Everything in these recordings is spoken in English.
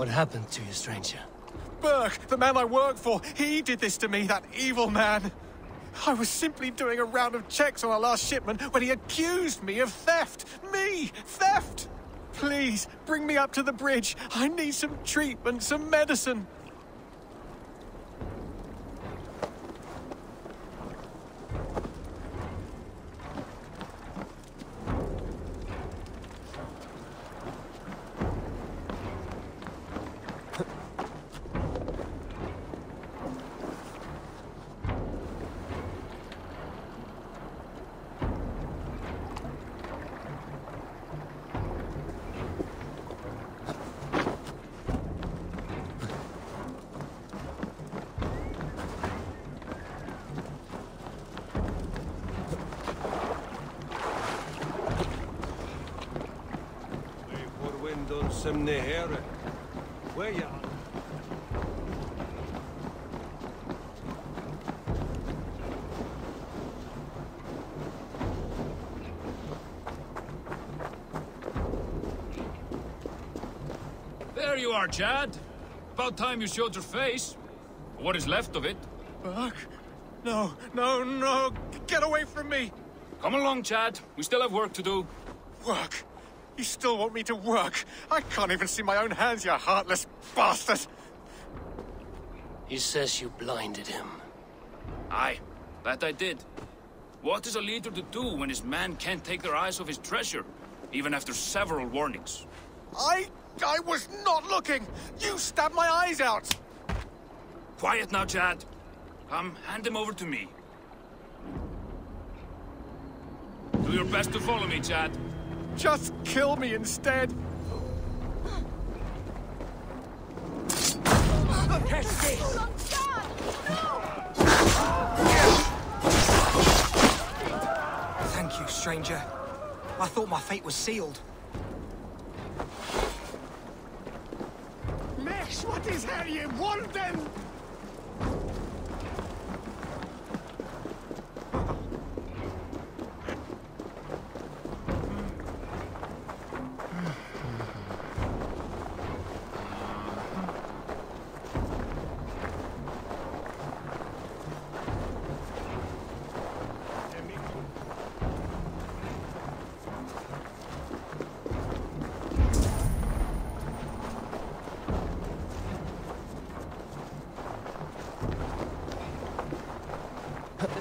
What happened to you, stranger? Burke, the man I work for, he did this to me, that evil man. I was simply doing a round of checks on our last shipment when he accused me of theft. Me! Theft! Please, bring me up to the bridge. I need some treatment, some medicine. Where you are? There you are, Chad. About time you showed your face. What is left of it? Burke? No, no, no! Get away from me! Come along, Chad. We still have work to do. Work? You still want me to work? I can't even see my own hands, you heartless bastard! He says you blinded him. Aye, that I did. What is a leader to do when his men can't take their eyes off his treasure, even after several warnings? I was not looking! You stabbed my eyes out! Quiet now, Chad. Come, hand him over to me. Do your best to follow me, Chad. Just kill me instead! Catch this! Hold on, Dad! No! Thank you, stranger. I thought my fate was sealed. Mesh, what is here you want then?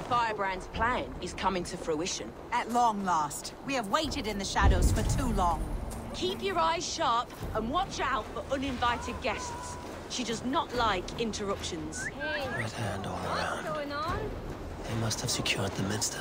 Firebrand's plan is coming to fruition. At long last. We have waited in the shadows for too long. Keep your eyes sharp and watch out for uninvited guests. She does not like interruptions. Red hand all around. What's going on? They must have secured the minster.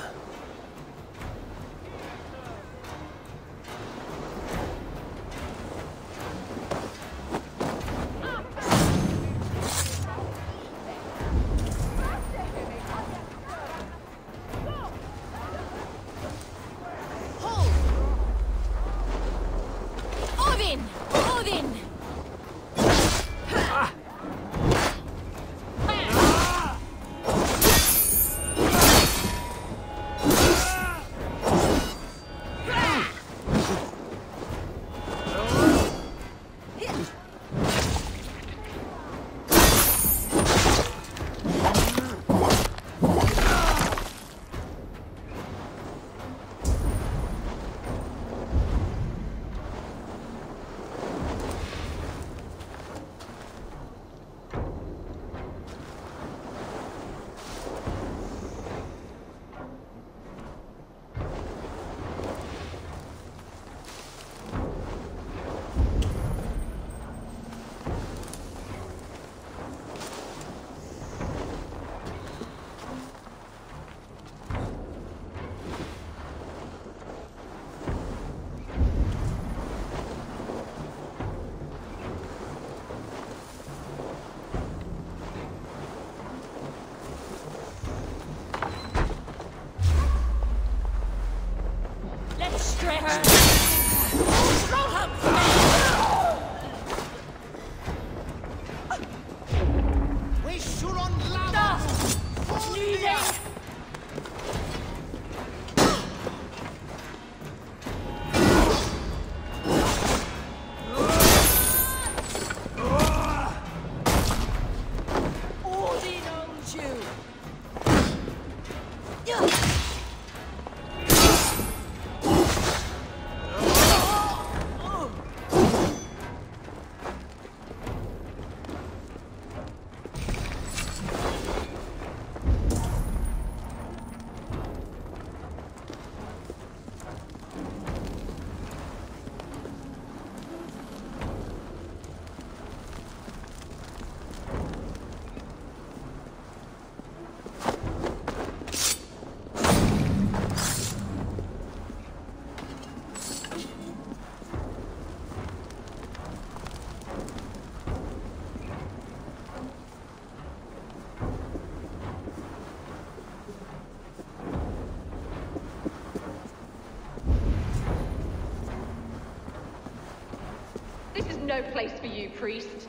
This is no place for you, priest.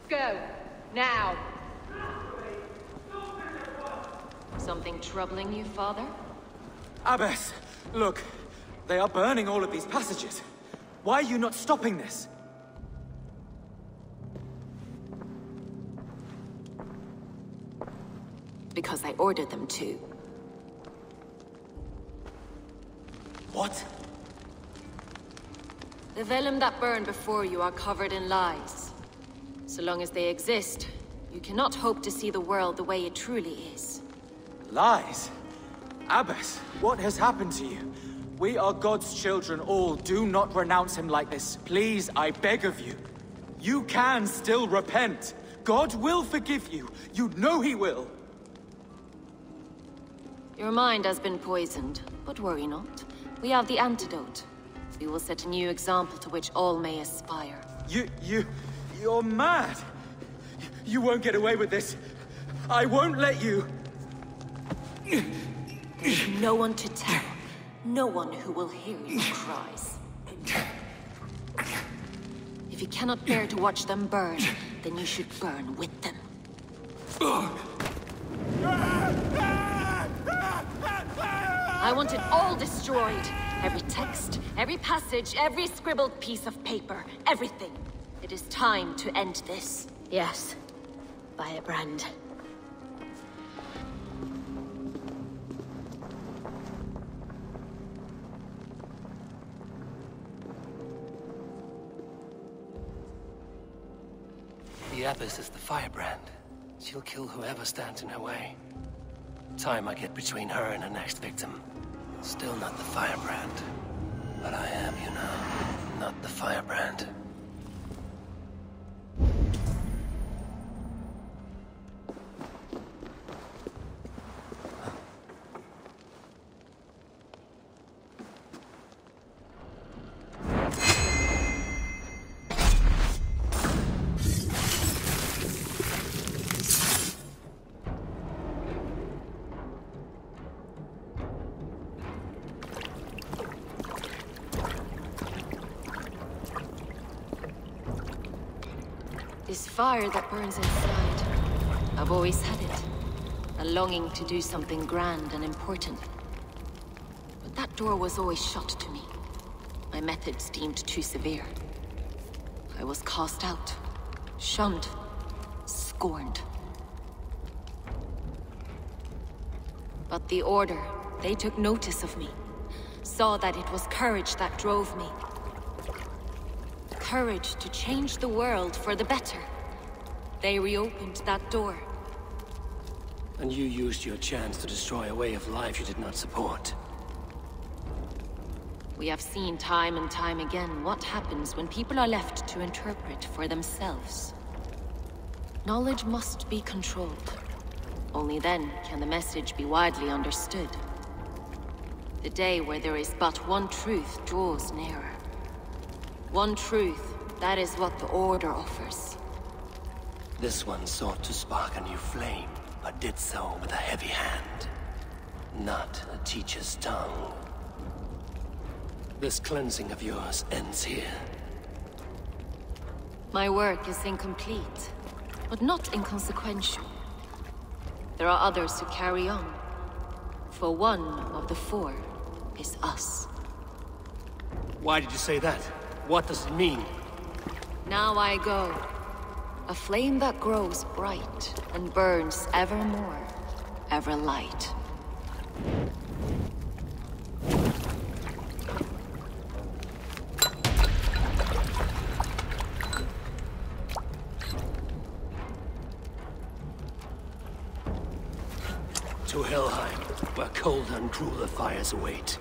Go. Now. Something troubling you, father? Abbess, look. They are burning all of these passages. Why are you not stopping this? Because I ordered them to. What? The vellum that burned before you are covered in lies. So long as they exist, you cannot hope to see the world the way it truly is. Lies? Abbess, what has happened to you? We are God's children all. Do not renounce him like this. Please, I beg of you. You can still repent. God will forgive you. You know he will. Your mind has been poisoned, but worry not. We have the antidote. We will set a new example to which all may aspire. You're mad. You won't get away with this. I won't let you. There's no one to tell. No one who will hear your cries. If you cannot bear to watch them burn, then you should burn with them. I want it all destroyed. Every text, every passage, every scribbled piece of paper, everything. It is time to end this. Yes. Firebrand. The Abbess is the firebrand. She'll kill whoever stands in her way. Time I get between her and her next victim. Still not the firebrand. But I am, you know, not the firebrand. This fire that burns inside. I've always had it. A longing to do something grand and important. But that door was always shut to me. My methods deemed too severe. I was cast out. Shunned. Scorned. But the Order, they took notice of me. Saw that it was courage that drove me. Courage to change the world for the better. They reopened that door. And you used your chance to destroy a way of life you did not support. We have seen time and time again what happens when people are left to interpret for themselves. Knowledge must be controlled. Only then can the message be widely understood. The day where there is but one truth draws nearer. One truth, that is what the Order offers. This one sought to spark a new flame, but did so with a heavy hand. Not a teacher's tongue. This cleansing of yours ends here. My work is incomplete, but not inconsequential. There are others who carry on. For one of the four is us. Why did you say that? What does it mean? Now I go. A flame that grows bright and burns ever more, ever light. To Helheim, where cold and crueler fires await.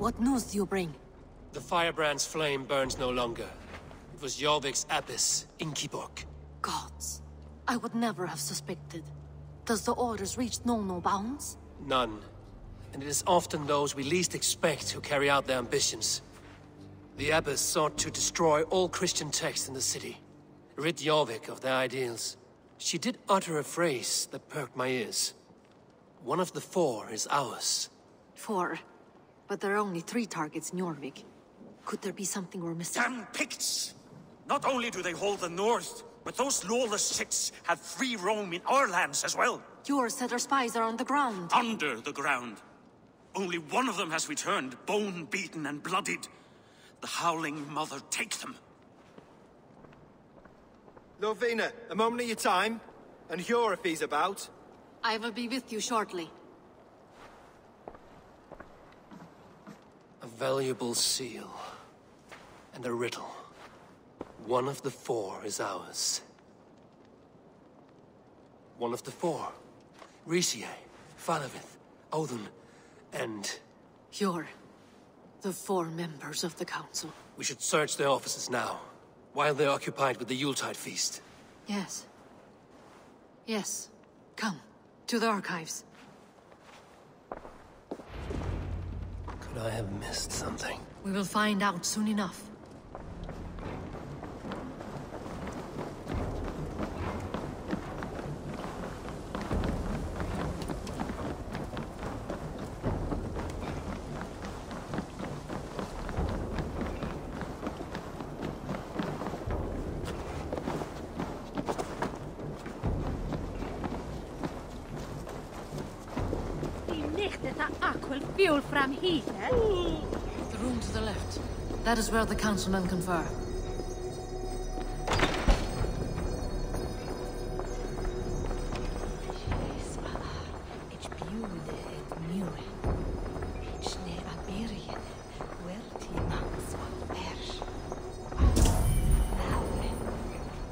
What news do you bring? The firebrand's flame burns no longer. It was Jorvik's abbess, Inkiborg. Gods. I would never have suspected. Does the orders reach no bounds? None. And it is often those we least expect who carry out their ambitions. The abbess sought to destroy all Christian texts in the city, rid Jorvik of their ideals. She did utter a phrase that perked my ears. One of the 4 is ours. 4? But there are only 3 targets in Jorvik. Could there be something we're missing? Damn Picts! Not only do they hold the north, but those lawless sects have free roam in our lands as well. Yours said our spies are on the ground. Under the ground. Only one of them has returned, bone-beaten and bloodied. The Howling Mother take them. Lovina, a moment of your time. And Hjor if he's about. I will be with you shortly. A valuable seal. And a riddle. One of the 4 is ours. One of the 4. Risie, Falavith, Odin, and... Hjor. The 4 members of the council. We should search their offices now, while they're occupied with the Yuletide feast. Yes. Yes. Come, to the archives. Could I have missed something? We will find out soon enough. The room to the left. That is where the councilmen confer.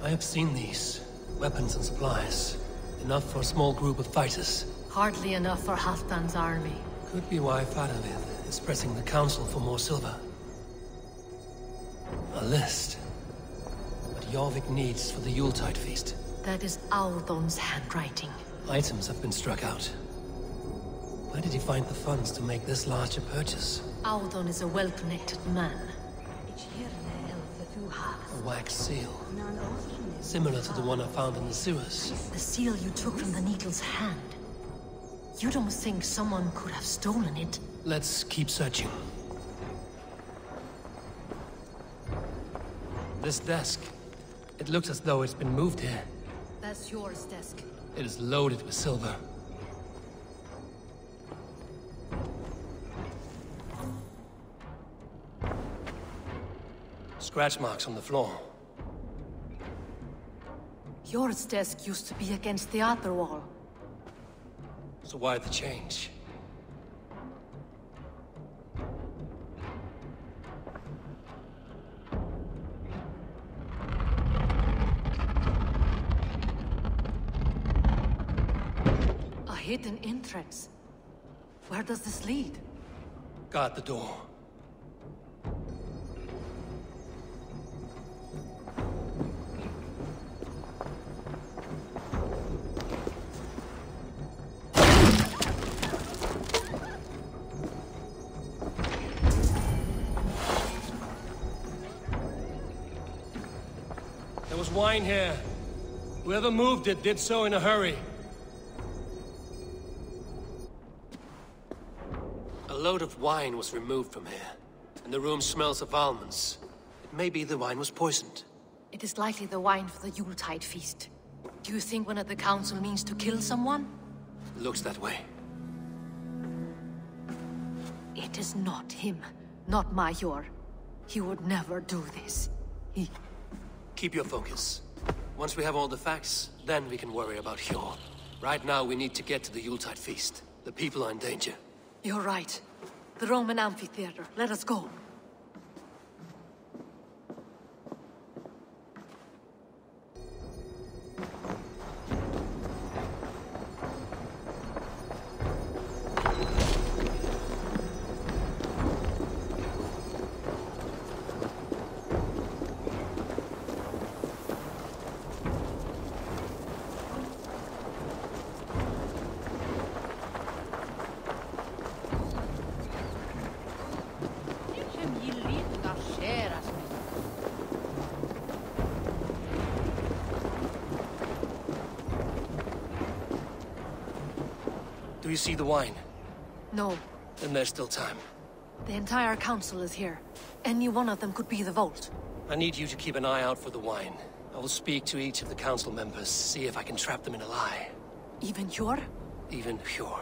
I have seen these. Weapons and supplies. Enough for a small group of fighters. Hardly enough for Halfdan's army. Could be why Faravith is pressing the council for more silver. A list. What Jorvik needs for the Yuletide feast. That is Audon's handwriting. Items have been struck out. Where did he find the funds to make this larger purchase? Audon is a well-connected man. A wax seal. Similar to the one I found in the sewers. The seal you took from the needle's hand. You don't think someone could have stolen it? Let's keep searching. This desk. It looks as though it's been moved here. That's yours desk. It is loaded with silver. Scratch marks on the floor. Yours desk used to be against the other wall. So why the change? A hidden entrance. Where does this lead? Guard the door. was wine here. Whoever moved it did so in a hurry. A load of wine was removed from here, and the room smells of almonds. It may be the wine was poisoned. It is likely the wine for the Yuletide feast. Do you think one of the council means to kill someone? Looks that way. It is not him, not Major. He would never do this. Keep your focus. Once we have all the facts, then we can worry about Hjor. Right now, we need to get to the Yuletide feast. The people are in danger. You're right. The Roman amphitheater. Let us go. Do you see the wine? No. Then there's still time. The entire council is here. Any one of them could be the vault. I need you to keep an eye out for the wine. I will speak to each of the council members, see if I can trap them in a lie. Even Hjor? Even Hjor.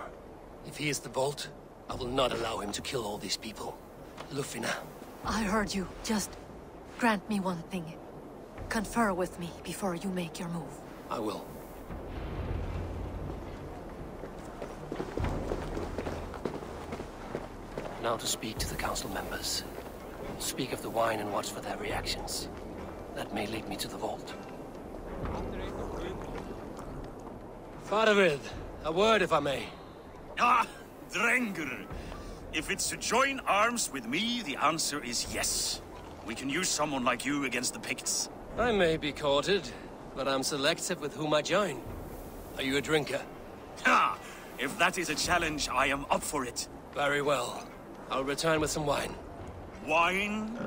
If he is the vault, I will not allow him to kill all these people. Lufina. I heard you. Just grant me one thing. Confer with me before you make your move. I will. Now to speak to the council members. Speak of the wine and watch for their reactions. That may lead me to the vault. Faravid, a word if I may. Ah, Drengr. If it's to join arms with me, the answer is yes. We can use someone like you against the Picts. I may be courted, but I'm selective with whom I join. Are you a drinker? Ha! If that is a challenge, I am up for it. Very well. I'll return with some wine. Wine?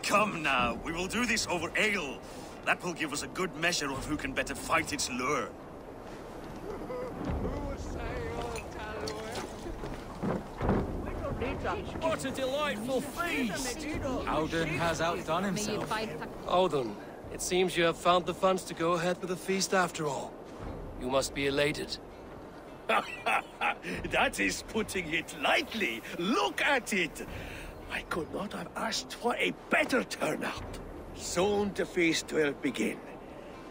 Come now, we will do this over ale. That will give us a good measure of who can better fight its lure. What a delightful feast! Odin has outdone himself. Odin, it seems you have found the funds to go ahead with the feast after all. You must be elated. That is putting it lightly. Look at it. I could not have asked for a better turnout. Soon the feast will begin,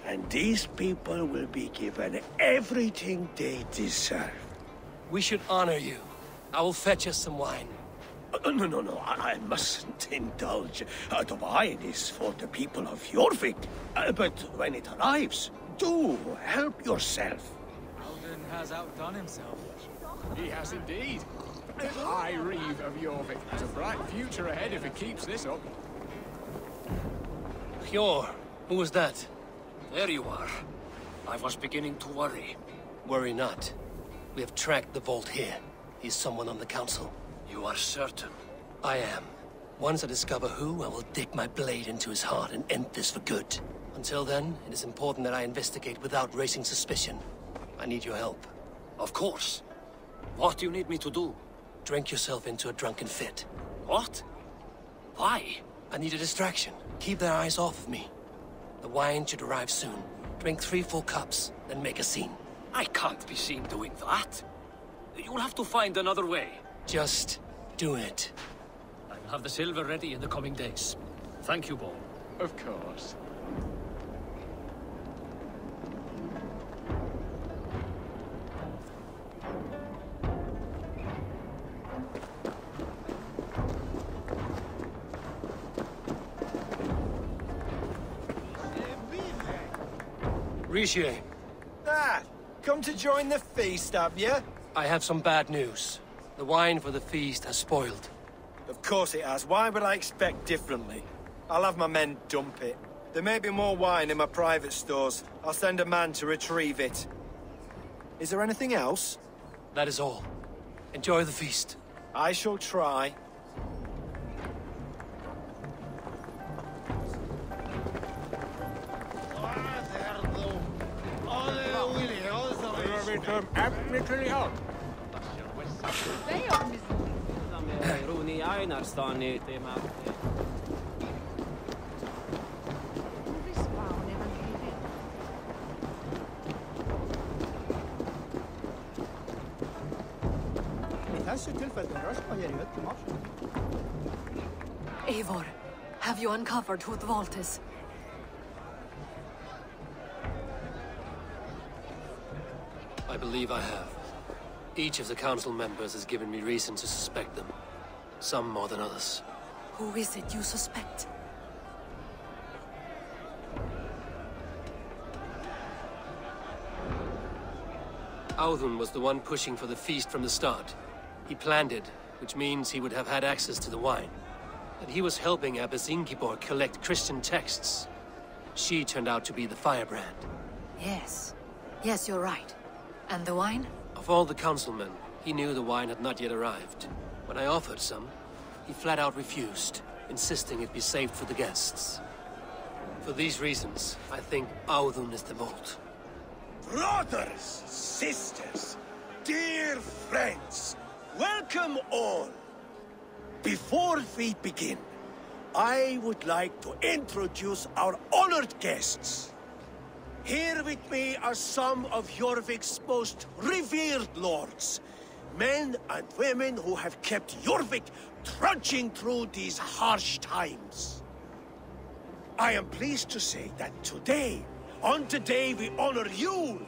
and these people will be given everything they deserve. We should honor you. I will fetch us some wine. No, I mustn't indulge. The wine is for the people of Jorvik. But when it arrives, do help yourself. Odin has outdone himself. He has indeed. The High Reeve of Jorvik has a bright future ahead if he keeps this up. Hjor, who was that? There you are. I was beginning to worry. Worry not. We have tracked the vault here. He's someone on the council. You are certain? I am. Once I discover who, I will dig my blade into his heart and end this for good. Until then, it is important that I investigate without raising suspicion. I need your help. Of course. What do you need me to do? Drink yourself into a drunken fit. What? Why? I need a distraction. Keep their eyes off of me. The wine should arrive soon. Drink 3 full cups, then make a scene. I can't be seen doing that. You'll have to find another way. Just do it. I'll have the silver ready in the coming days. Thank you, Bo. Of course. Rishi. Ah, come to join the feast, have you? I have some bad news. The wine for the feast has spoiled. Of course it has. Why would I expect differently? I'll have my men dump it. There may be more wine in my private stores. I'll send a man to retrieve it. Is there anything else? That is all. Enjoy the feast. I shall try. come literally on. Eivor, have you uncovered who the vault is? I believe I have. Each of the council members has given me reason to suspect them. Some more than others. Who is it you suspect? Auðun was the one pushing for the feast from the start. He planned it, which means he would have had access to the wine. And he was helping Abbess Ingibor collect Christian texts. She turned out to be the firebrand. Yes. Yes, you're right. And the wine? Of all the councilmen, he knew the wine had not yet arrived. When I offered some, he flat out refused, insisting it be saved for the guests. For these reasons, I think Auðun is the vault. Brothers, sisters, dear friends, welcome all. Before we begin, I would like to introduce our honored guests. Here with me are some of Jorvik's most revered lords, men and women who have kept Jorvik trudging through these harsh times. I am pleased to say that today, on the day we honor you,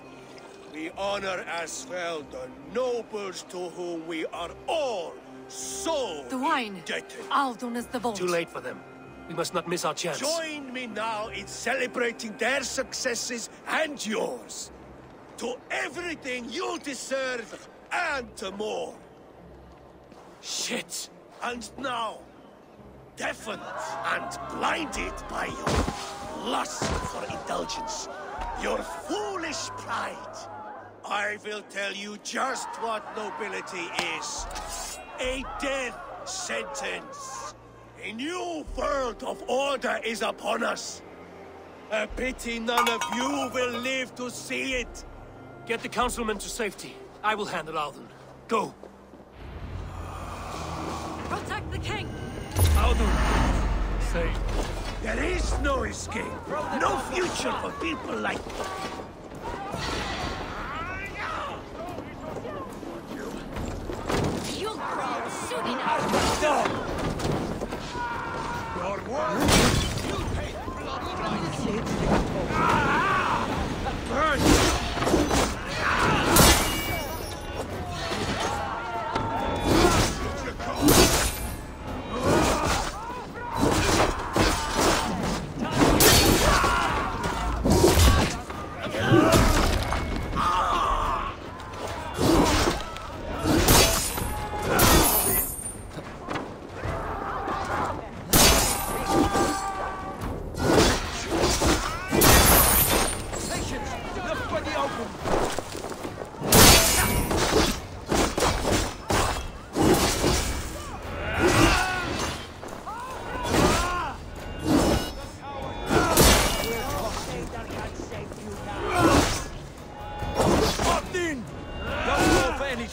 we honor as well the nobles to whom we are all so the wine. Indebted. Auðun is the vault. Too late for them. We must not miss our chance. Join me now in celebrating their successes and yours. To everything you deserve and more. Shit! And now, deafened and blinded by your lust for indulgence, your foolish pride, I will tell you just what nobility is. A death sentence. A new world of order is upon us. A pity none of you will live to see it. Get the councilmen to safety. I will handle Auðun. Go! Protect the king! Auðun! Say. There is no escape. No future for people like You'll crawl soon enough! No! Your word! You pay bloody price! Burn!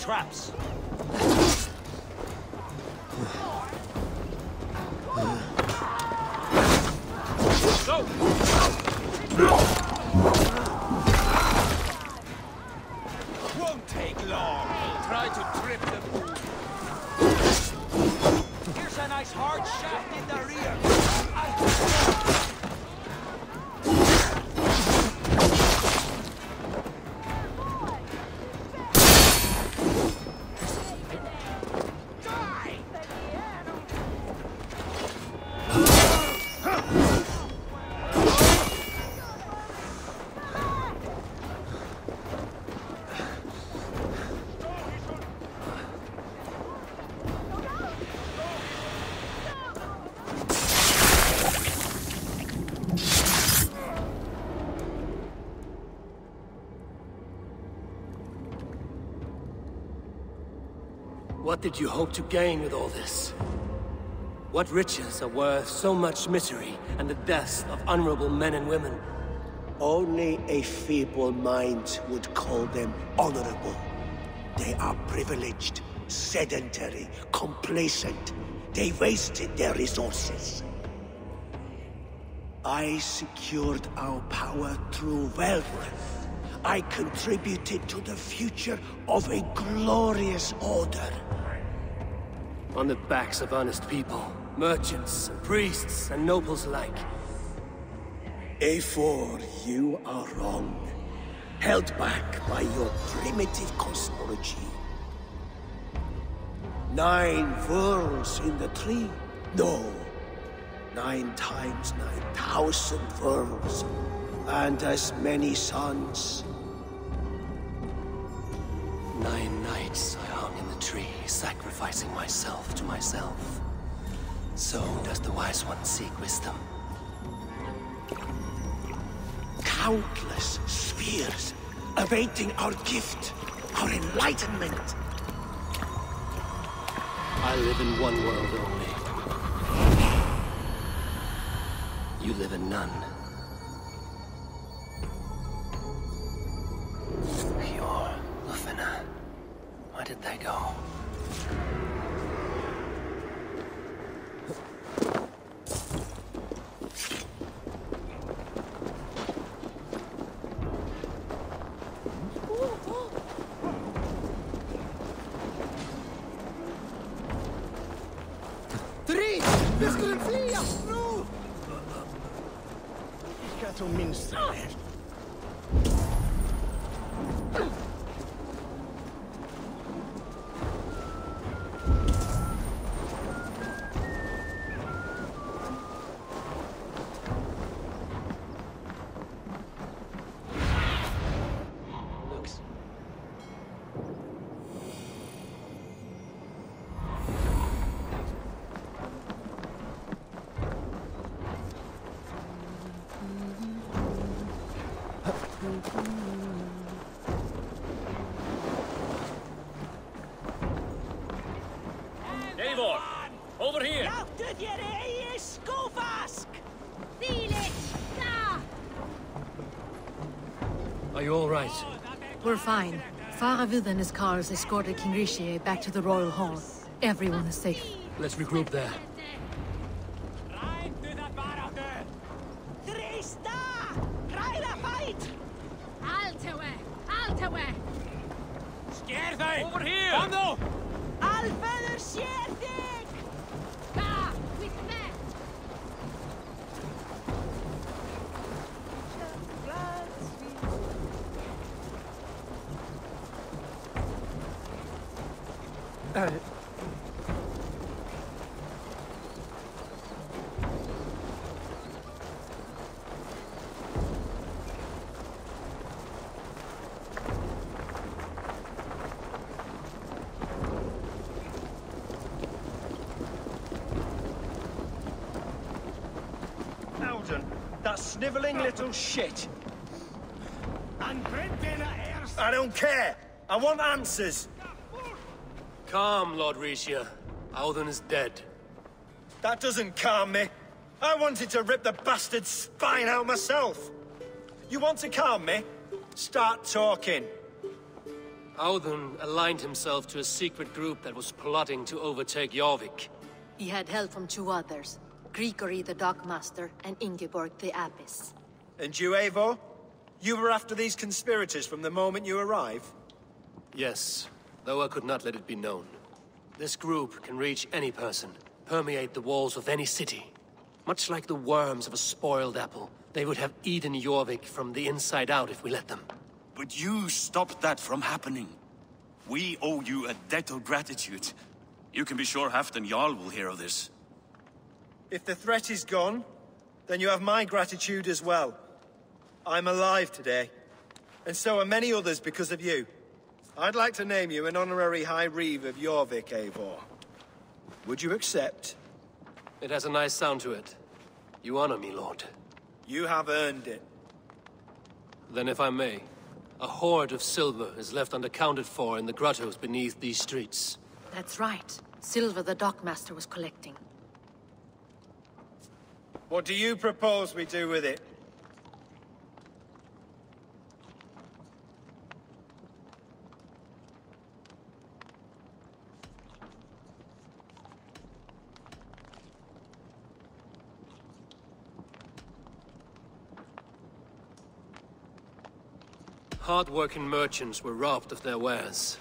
Traps. Go! Won't take long. Try to trip the move. Here's a nice hard shaft in the rear. What did you hope to gain with all this? What riches are worth so much misery and the deaths of honorable men and women? Only a feeble mind would call them honorable. They are privileged, sedentary, complacent. They wasted their resources. I secured our power through wealth. I contributed to the future of a glorious order. On the backs of honest people, merchants, and priests, and nobles alike. Eivor, you are wrong. Held back by your primitive cosmology. 9 worlds in the tree? No. 9 times 9,000 worlds. And as many suns. 9 nights I hung in the tree, sacrificing myself to myself. So does the wise one seek wisdom. Countless spheres, awaiting our gift, our enlightenment. I live in one world only. You live in none. Pure Lufina. Where did they go? Vi skulle flyga! Nu! Jag tror minst det. Eivor! Over here! Are you all right? We're fine. Faravid and his cars escorted King Rishi back to the royal hall. Everyone is safe. Let's regroup there. Over here! Kom nu! Alfred Schertig! Da, with me! That sniveling little shit. I don't care. I want answers. Calm, Lord Rishi. Audun is dead. That doesn't calm me. I wanted to rip the bastard's spine out myself. You want to calm me? Start talking. Audun aligned himself to a secret group that was plotting to overtake Jorvik. He had help from 2 others. Grigory the Dockmaster and Ingeborg the Abbess. And you, Eivor? You were after these conspirators from the moment you arrived? Yes, though I could not let it be known. This group can reach any person, permeate the walls of any city. Much like the worms of a spoiled apple, they would have eaten Jorvik from the inside out if we let them. But you stopped that from happening. We owe you a debt of gratitude. You can be sure Halfdan Jarl will hear of this. If the threat is gone, then you have my gratitude as well. I'm alive today, and so are many others because of you. I'd like to name you an honorary High Reeve of Jorvik, Eivor. Would you accept? It has a nice sound to it. You honor me, Lord. You have earned it. Then if I may, a hoard of silver is left unaccounted for in the grottos beneath these streets. That's right. Silver the Dockmaster was collecting. What do you propose we do with it? Hard-working merchants were robbed of their wares.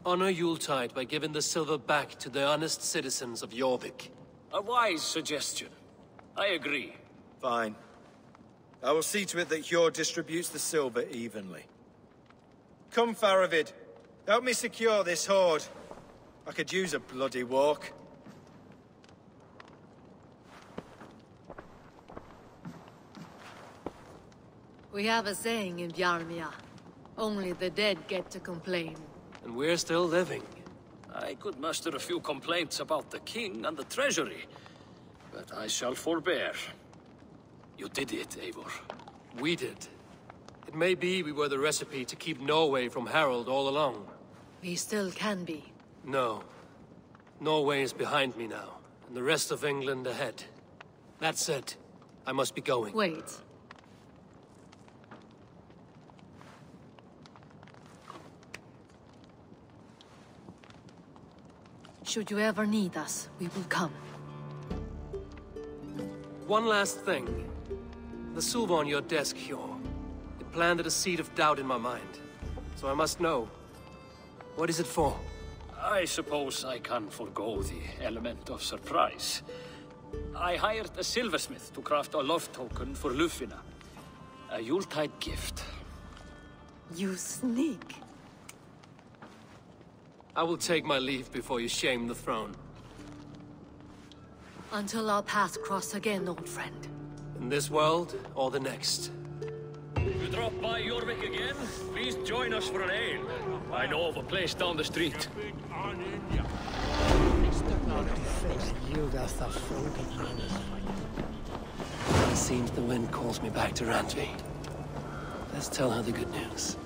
Honor Yuletide by giving the silver back to the honest citizens of Jorvik. A wise suggestion. I agree. Fine. I will see to it that Hjord distributes the silver evenly. Come, Faravid. Help me secure this hoard. I could use a bloody walk. We have a saying in Bjarmia. Only the dead get to complain. And we're still living. I could muster a few complaints about the king and the treasury, but I shall forbear. You did it, Eivor. We did. It may be we were the recipe to keep Norway from Harald all along. We still can be. No. Norway is behind me now, and the rest of England ahead. That said, I must be going. Wait. Should you ever need us, we will come. One last thing. The silver on your desk, Hjord. It planted a seed of doubt in my mind. So I must know. What is it for? I suppose I can forgo the element of surprise. I hired a silversmith to craft a love token for Lufina. A Yuletide gift. You sneak. I will take my leave before you shame the throne. Until our paths cross again, old friend. In this world, or the next. If you drop by Jorvik again, please join us for an ale. I know of a place down the street. It seems the wind calls me back to Randvi. Let's tell her the good news.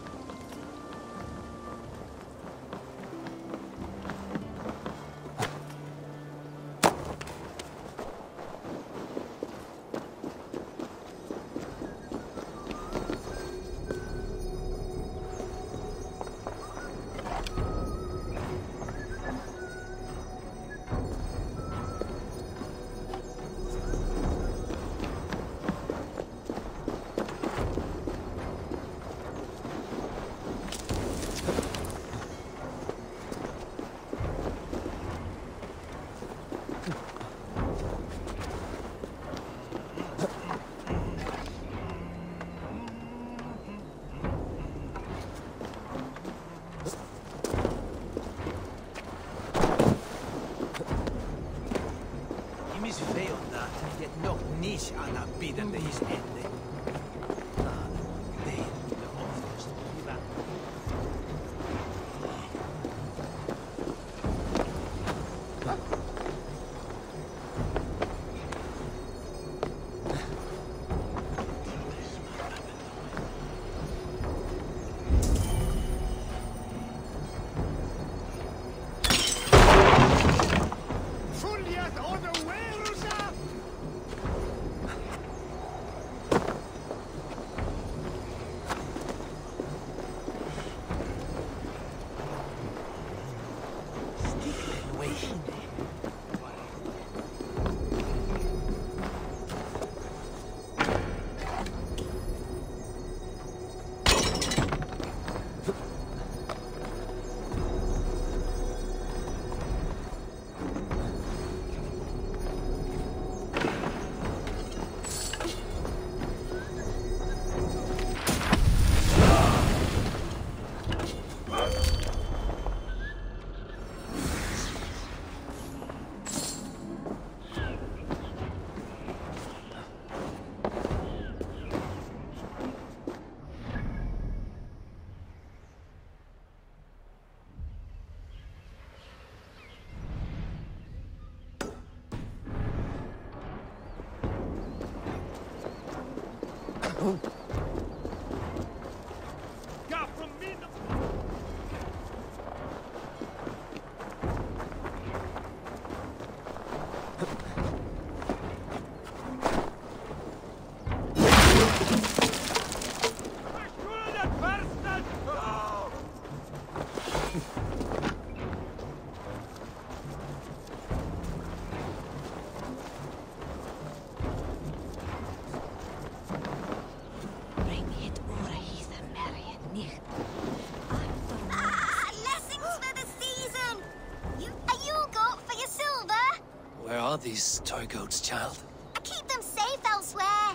these toy goats, child? I keep them safe elsewhere.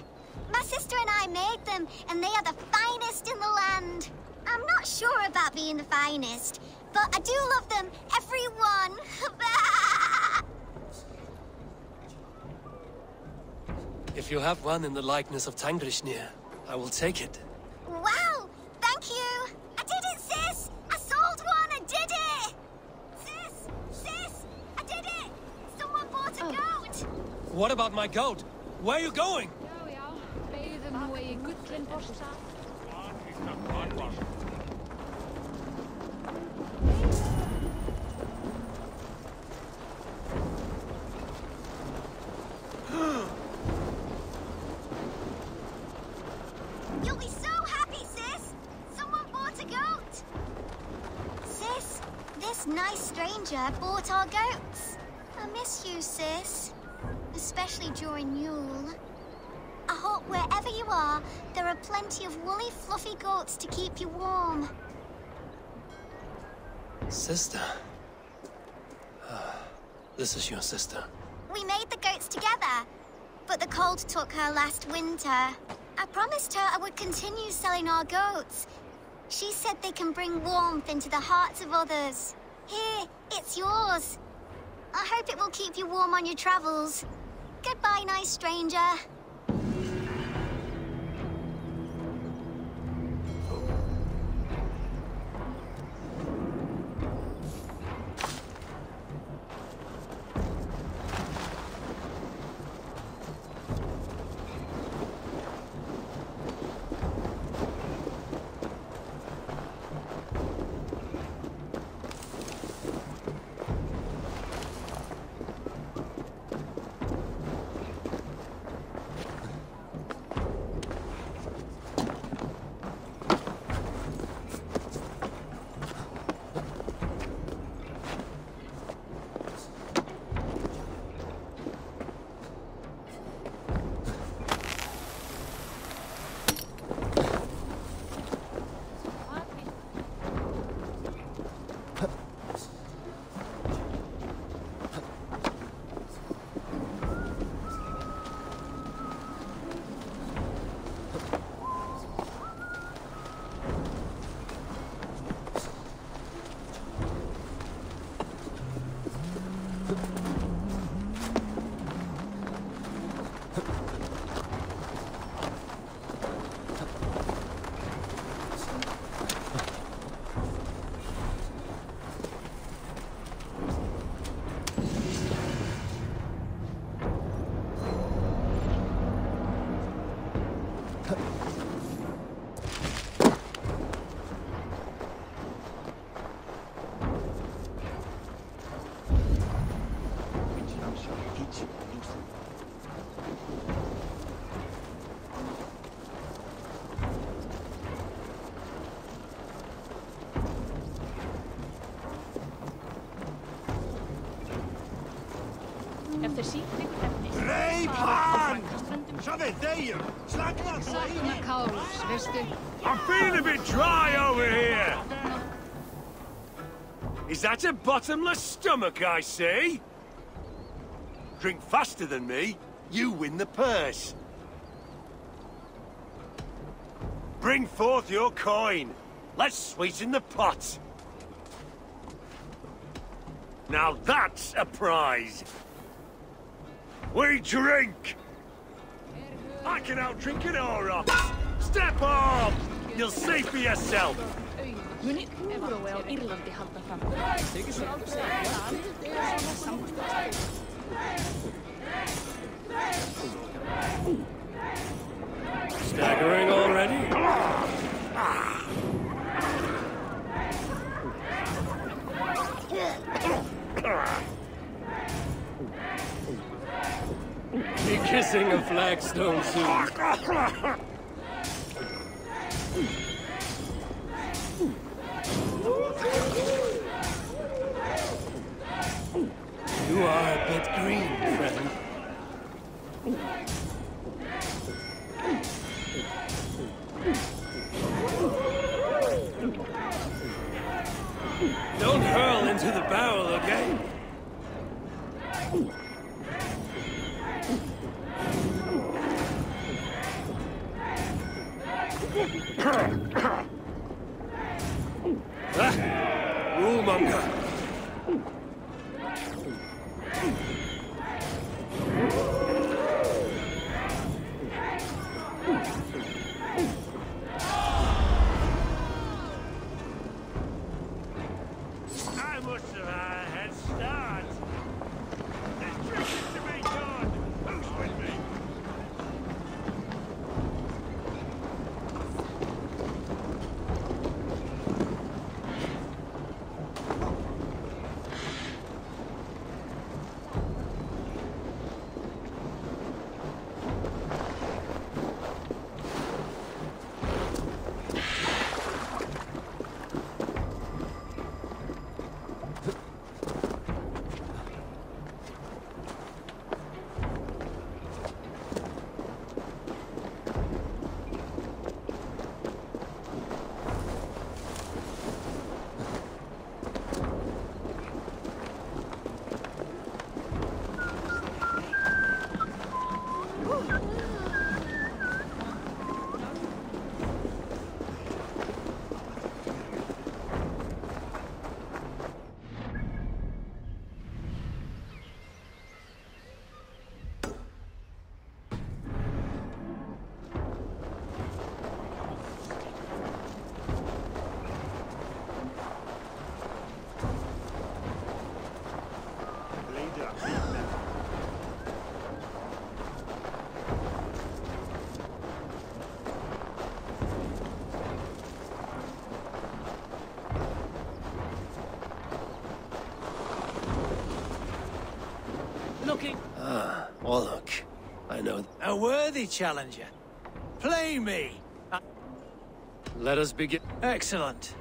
My sister and I made them, and they are the finest in the land. I'm not sure about being the finest, but I do love them, every one. If you have one in the likeness of Tangrishnir, I will take it. Wow, thank you. I did it, sis. I sold one, I did it. Sis, I did it. Someone bought a goat. What about my goat? Where are you going? You'll be so happy, sis. Someone bought a goat. Sis, this nice stranger bought our goats. I miss you, sis. Especially during Yule. I hope wherever you are, there are plenty of woolly, fluffy goats to keep you warm. Sister. This is your sister. We made the goats together, but the cold took her last winter. I promised her I would continue selling our goats. She said they can bring warmth into the hearts of others. Here, it's yours. I hope it will keep you warm on your travels. Goodbye, nice stranger. Greip hann! Sjáðu þeir! I'm feeling a bit dry over here! Is that a bottomless stomach I see? Drink faster than me, you win the purse. Bring forth your coin. Let's sweeten the pot. Now that's a prize. We drink! I can outdrink an Aurochs! Step off! You'll see for yourself! Staggering already? Be kissing a flagstone soon. You are a bit green, friend. Don't hurl into the barrel again. Rulemonger! I must have had a head start. There's drinking to be done. Who's with me? Look, I know. A worthy challenger. Play me. Let us begin. Excellent.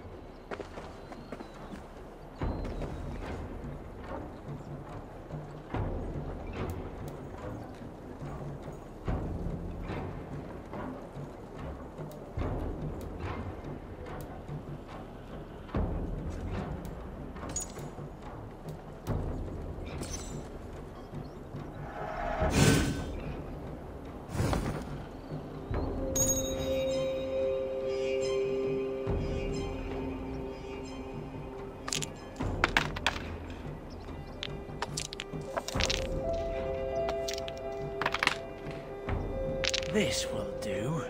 This will do.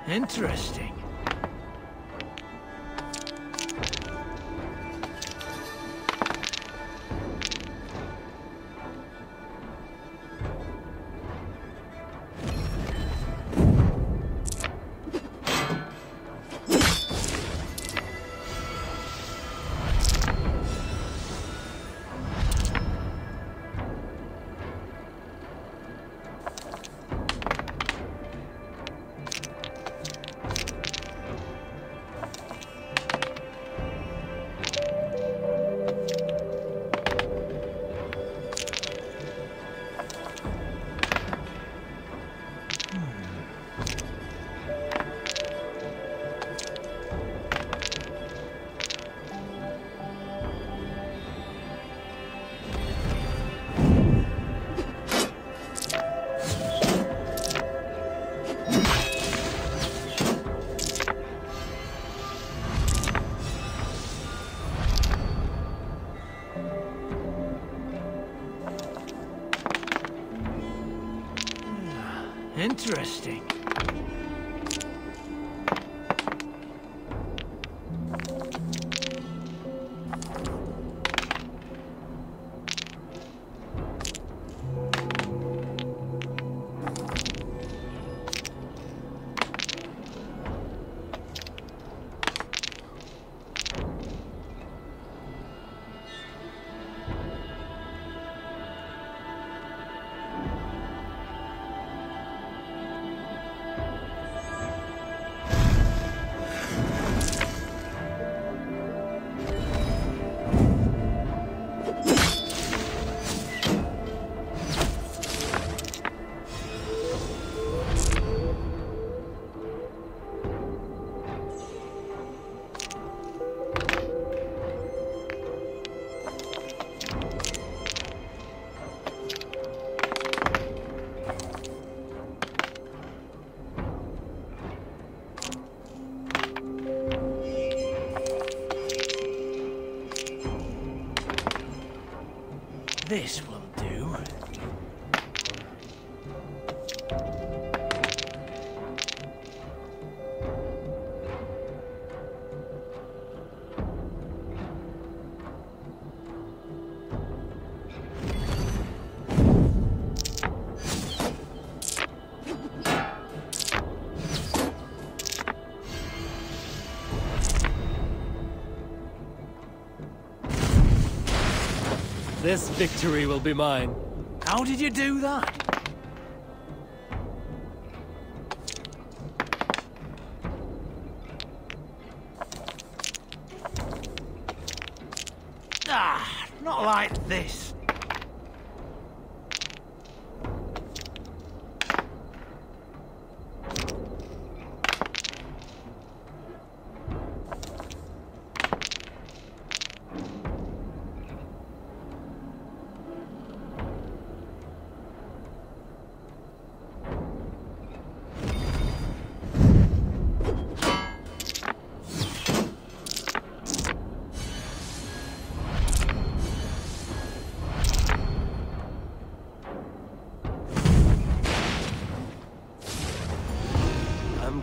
Interesting. Interesting. you. This victory will be mine. How did you do that? Ah, not like this.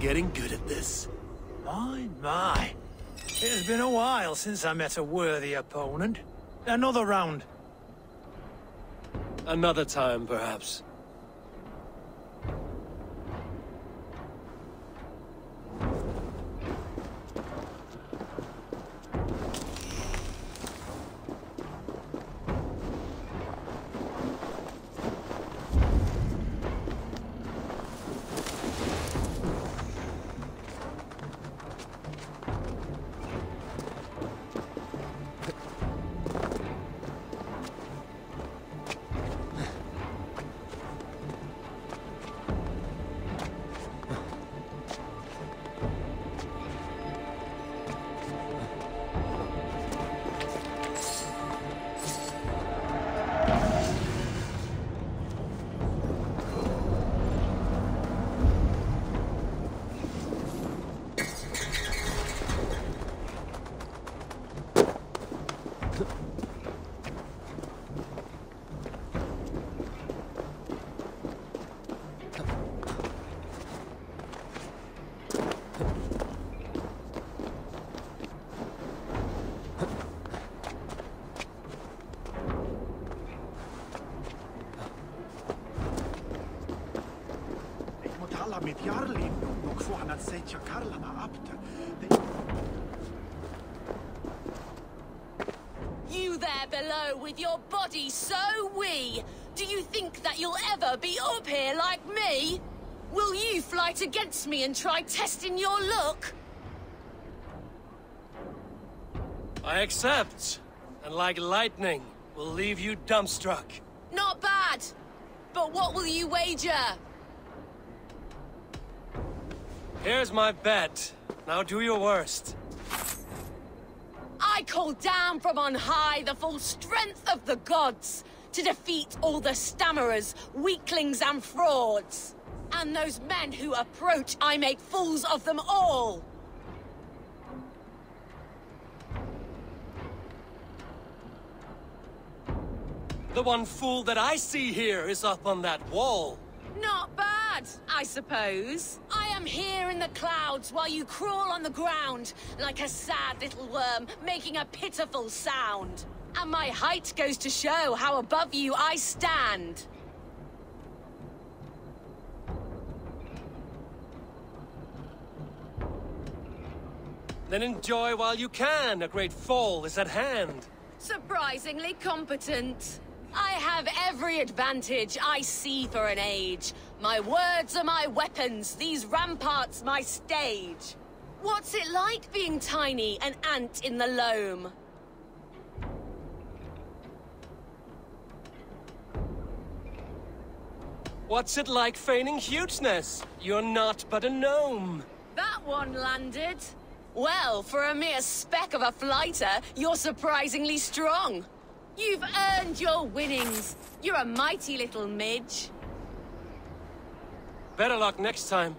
Getting good at this. My. It has been a while since I met a worthy opponent. Another round. Another time, perhaps. You there below with your body so wee! Do you think that you'll ever be up here like me? Will you fight against me and try testing your luck? I accept. And like lightning, will leave you dumbstruck. Not bad. But what will you wager? Here's my bet. Now do your worst. I call down from on high the full strength of the gods to defeat all the stammerers, weaklings and frauds. And those men who approach, I make fools of them all. The one fool that I see here is up on that wall. Not bad, I suppose. I am here in the clouds while you crawl on the ground like a sad little worm making a pitiful sound. And my height goes to show how above you I stand. Then enjoy while you can. A great fall is at hand. Surprisingly competent. I have every advantage I see for an age. My words are my weapons, these ramparts my stage. What's it like being tiny, an ant in the loam? What's it like feigning hugeness? You're not but a gnome. That one landed. Well, for a mere speck of a flighter, you're surprisingly strong. You've earned your winnings. You're a mighty little midge. Better luck next time.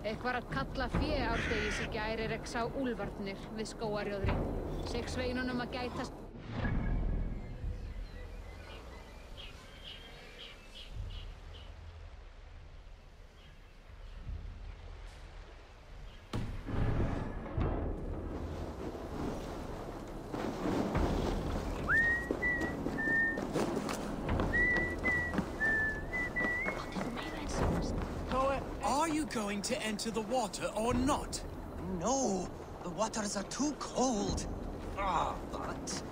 Eitthvað að kalla fé árdegis í gær sá úlfarnir við skógarjóðri. Sveinunum að gætast. Are you going to enter the water or not? No, the waters are too cold. But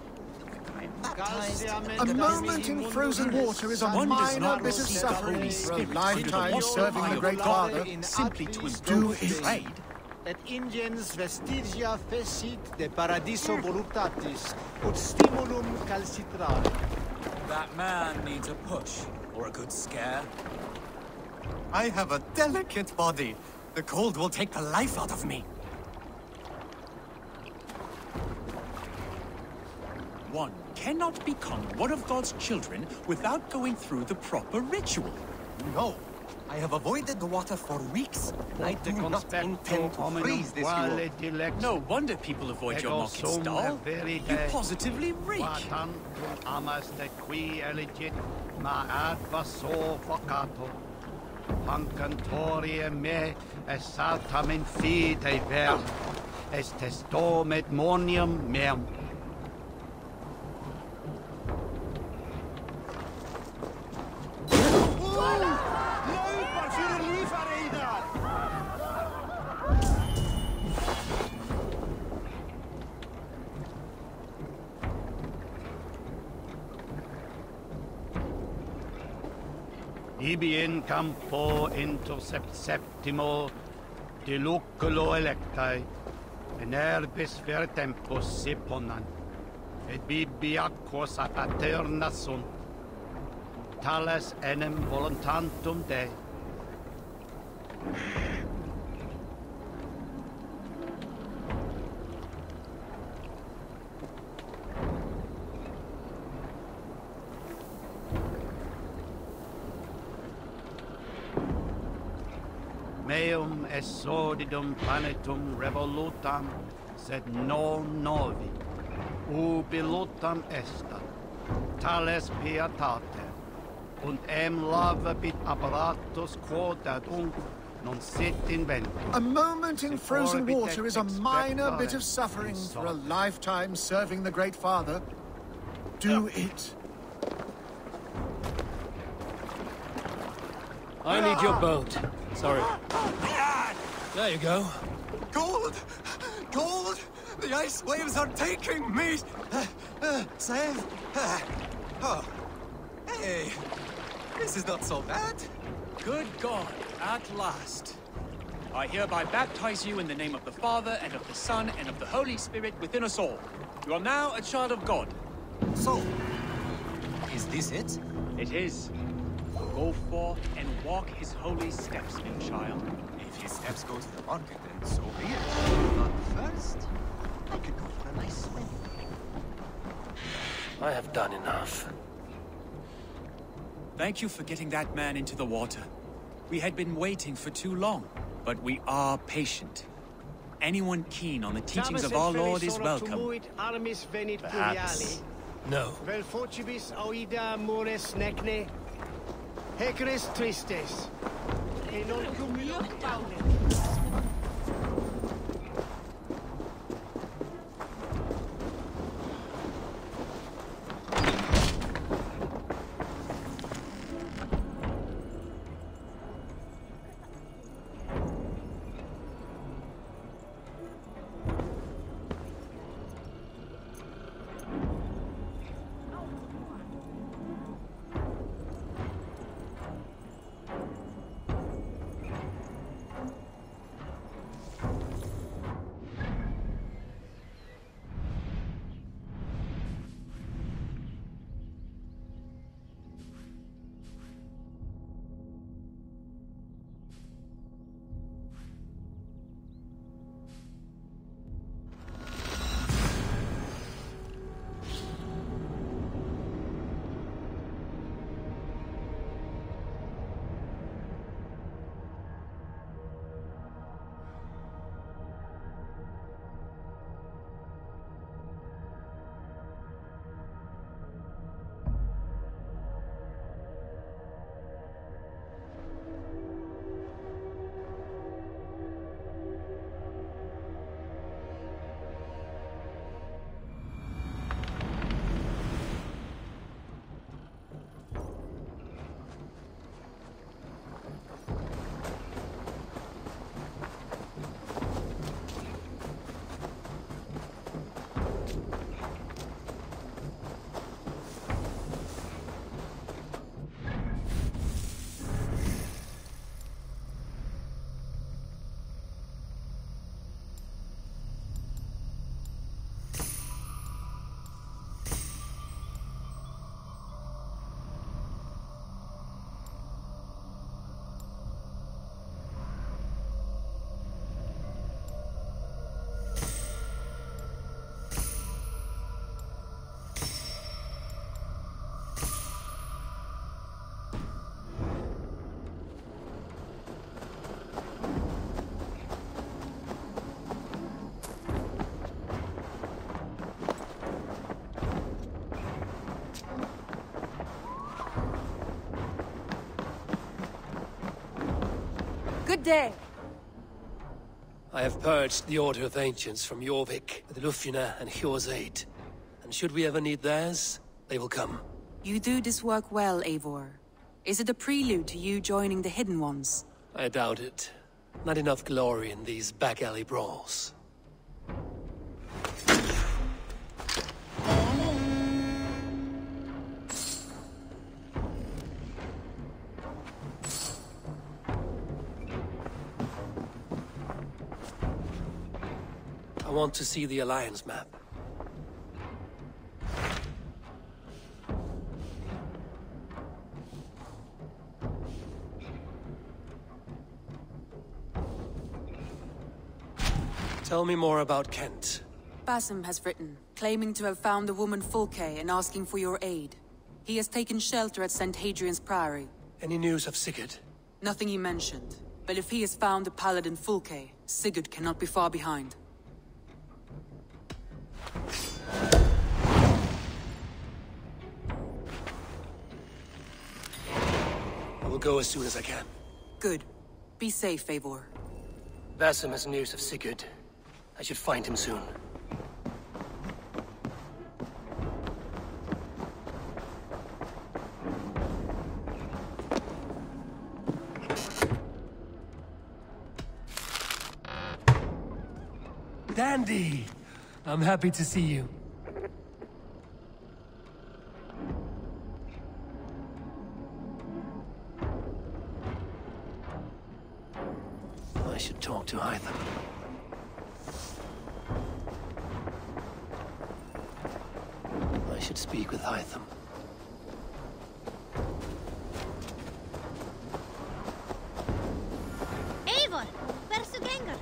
I'm baptized. A moment in frozen water is a minor bit of suffering for a lifetime serving the Great Father. Simply to Do improve it. trade. Et ingens vestigia fecit de paradiso voluptatis, ut stimulum calcitrare. That man needs a push or a good scare. I have a delicate body. The cold will take the life out of me. One cannot become one of God's children without going through the proper ritual. No, I have avoided the water for weeks. I do not intend to freeze this war. No wonder people avoid your mock style. You positively reek. Amaste qui elegit, ma adva so focato. Pancantorie me, es saltamen fide ver, es testom et monium meum. Ibi in campo intercept septimo, de luculo electae, en herbis ver tempus siponan, et bibiacquos a paterna sunt, tales enem voluntantum Dei. Meum esodidum planetum revolutam, sed non novi, ubi lutam estat, tales pietate, und lavabit apparatus quod adunc non sit inventum. A moment in frozen water is a minor bit of suffering for a lifetime serving the Great Father. Do it. I need your boat. Sorry. There you go. Cold! Cold! The ice waves are taking me! Save? Oh. Hey! This is not so bad. Good God, at last. I hereby baptize you in the name of the Father, and of the Son, and of the Holy Spirit within us all. You are now a child of God. So, is this it? It is. Go forth and walk his holy steps, my child. If his steps go to the market, then so be it. But first, I could go for a nice swim. I have done enough. Thank you for getting that man into the water. We had been waiting for too long, but we are patient. Anyone keen on the teachings of our Lord is welcome. Perhaps. No. Vel focibis auida mores necne. Hecaris tristes. E non cumio taune. Good day. I have purged the Order of Ancients from Jorvik, with Lufina and Hjor's aid. And should we ever need theirs, they will come. You do this work well, Eivor. Is it a prelude to you joining the Hidden Ones? I doubt it. Not enough glory in these back-alley brawls. I want to see the Alliance map. Tell me more about Kent. Basim has written, claiming to have found the woman Fulke and asking for your aid. He has taken shelter at St. Hadrian's Priory. Any news of Sigurd? Nothing he mentioned. But if he has found the paladin Fulke, Sigurd cannot be far behind. I will go as soon as I can. Good. Be safe, Eivor. Basim has news of Sigurd. I should find him soon. Dandy! I'm happy to see you. I should talk to Hytham. I should speak with Hytham. Eivor, hversu gengur?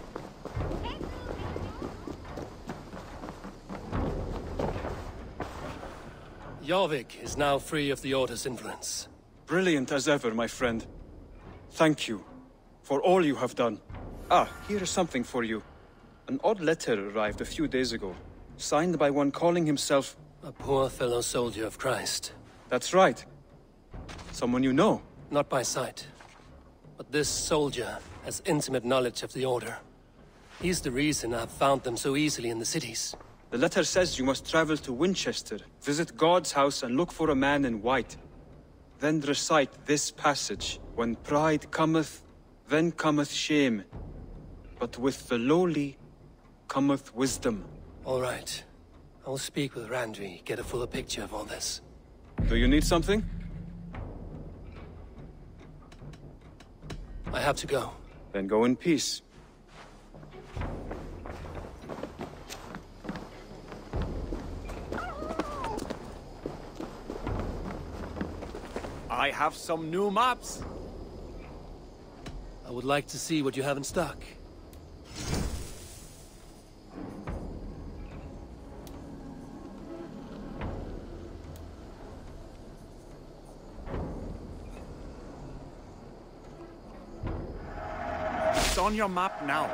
Jorvik is now free of the Order's influence. Brilliant as ever, my friend. Thank you for all you have done. Ah, here is something for you. An odd letter arrived a few days ago, signed by one calling himself... A poor fellow soldier of Christ. That's right. Someone you know. Not by sight. But this soldier has intimate knowledge of the Order. He's the reason I've found them so easily in the cities. The letter says you must travel to Winchester, visit God's house and look for a man in white. Then recite this passage. When pride cometh, then cometh shame. But with the lowly cometh wisdom. All right. I will speak with Randri, get a fuller picture of all this. Do you need something? I have to go. Then go in peace. I have some new maps. I would like to see what you have in stock. It's on your map now.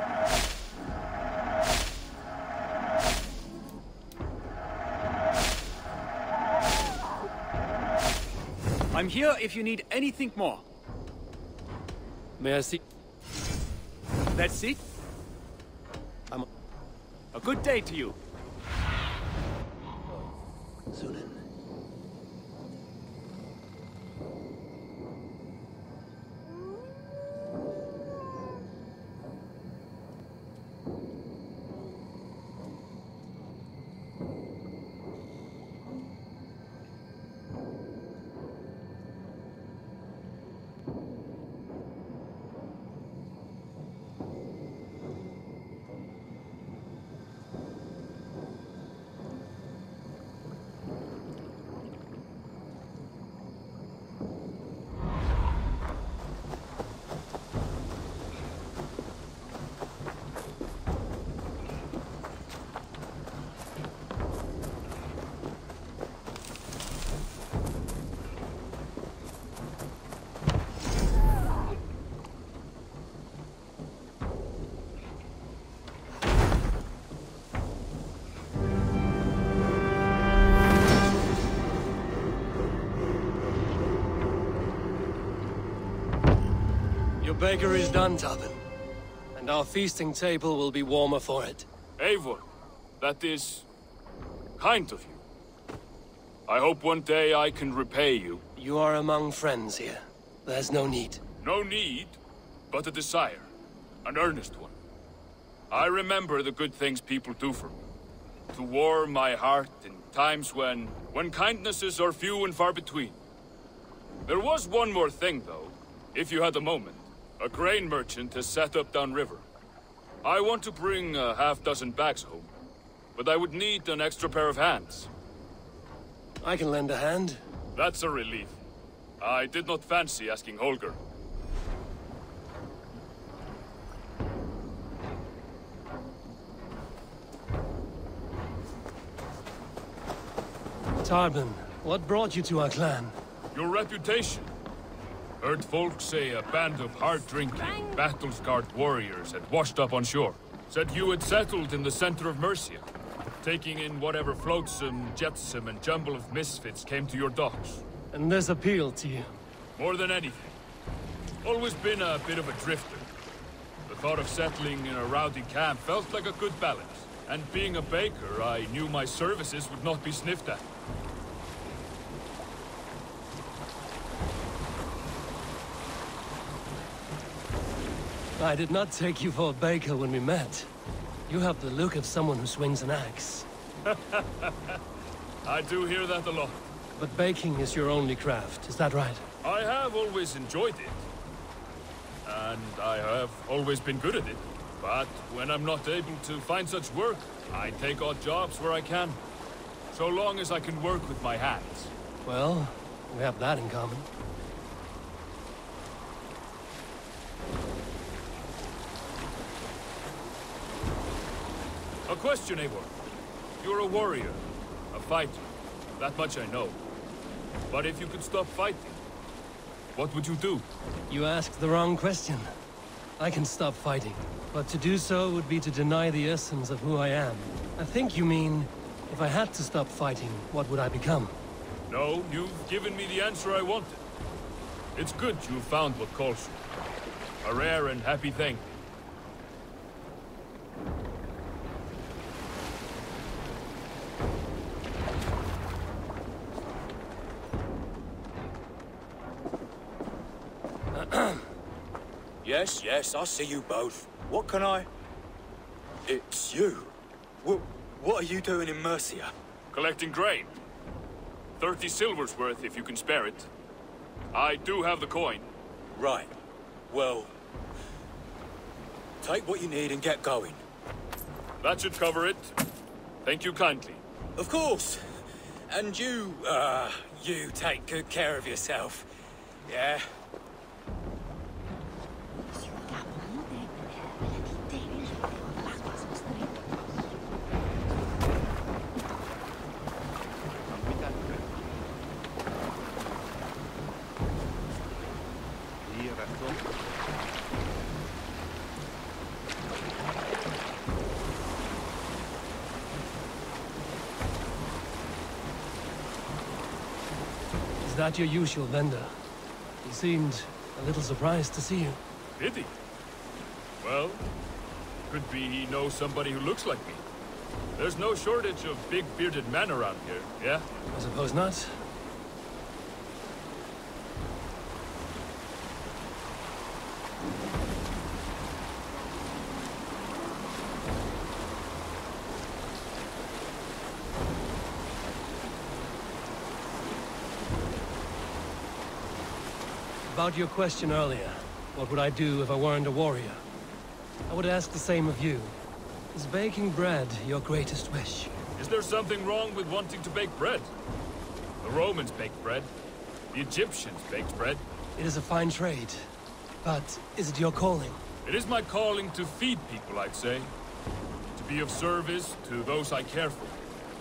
I'm here if you need anything more. May I see? That's it. A good day to you. Sunan. Your beggar is done, Tobin. And our feasting table will be warmer for it. Eivor, that is kind of you. I hope one day I can repay you. You are among friends here. There's no need. No need, but a desire. An earnest one. I remember the good things people do for me. To warm my heart in times when kindnesses are few and far between. There was one more thing, though, if you had a moment. A grain merchant has set up downriver. I want to bring a half-dozen bags home, but I would need an extra pair of hands. I can lend a hand. That's a relief. I did not fancy asking Holger. Tarbin, what brought you to our clan? Your reputation. Heard folk say a band of hard-drinking, battle-scarred warriors had washed up on shore. Said you had settled in the center of Mercia, taking in whatever flotsam, jetsam, and jumble of misfits came to your docks. And this appealed to you? More than anything. Always been a bit of a drifter. The thought of settling in a rowdy camp felt like a good balance. And being a baker, I knew my services would not be sniffed at. I did not take you for a baker when we met. You have the look of someone who swings an axe. I do hear that a lot. But baking is your only craft, is that right? I have always enjoyed it. And I have always been good at it. But when I'm not able to find such work, I take odd jobs where I can. So long as I can work with my hands. Well, we have that in common. A question, Eivor. You're a warrior, a fighter. That much I know. But if you could stop fighting, what would you do? You asked the wrong question. I can stop fighting, but to do so would be to deny the essence of who I am. I think you mean, if I had to stop fighting, what would I become? No, you've given me the answer I wanted. It's good you found what calls you. A rare and happy thing. Yes, I see you both. What can I... It's you. What are you doing in Mercia? Collecting grain. 30 silver's worth if you can spare it. I do have the coin. Right. Well... take what you need and get going. That should cover it. Thank you kindly. Of course. And you take good care of yourself. Yeah? Is that your usual vendor? He seemed a little surprised to see you. Did he? Well, could be he knows somebody who looks like me. There's no shortage of big bearded men around here, yeah? I suppose not. About your question earlier, what would I do if I weren't a warrior? I would ask the same of you. Is baking bread your greatest wish? Is there something wrong with wanting to bake bread? The Romans baked bread. The Egyptians baked bread. It is a fine trade. But is it your calling? It is my calling to feed people, I'd say. To be of service to those I care for,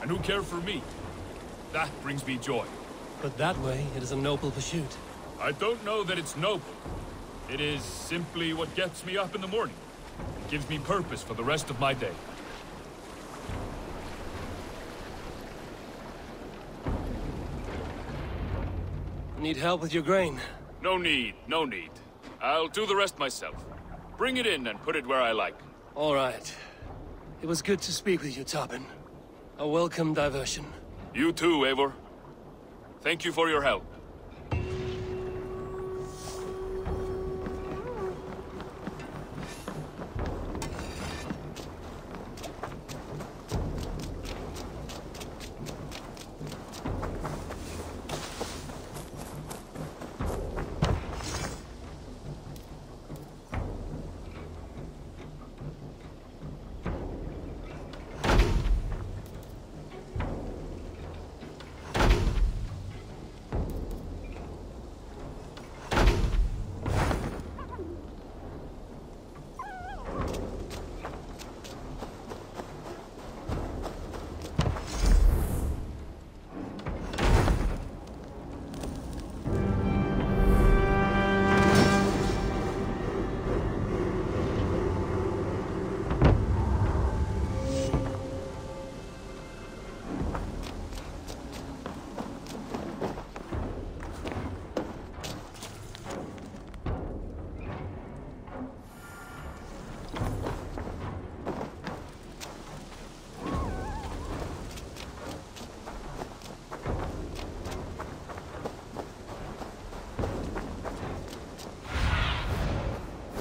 and who care for me. That brings me joy. But that way, it is a noble pursuit. I don't know that it's noble. It is simply what gets me up in the morning. It gives me purpose for the rest of my day. Need help with your grain? No need, no need. I'll do the rest myself. Bring it in and put it where I like. All right. It was good to speak with you, Tobin. A welcome diversion. You too, Eivor. Thank you for your help.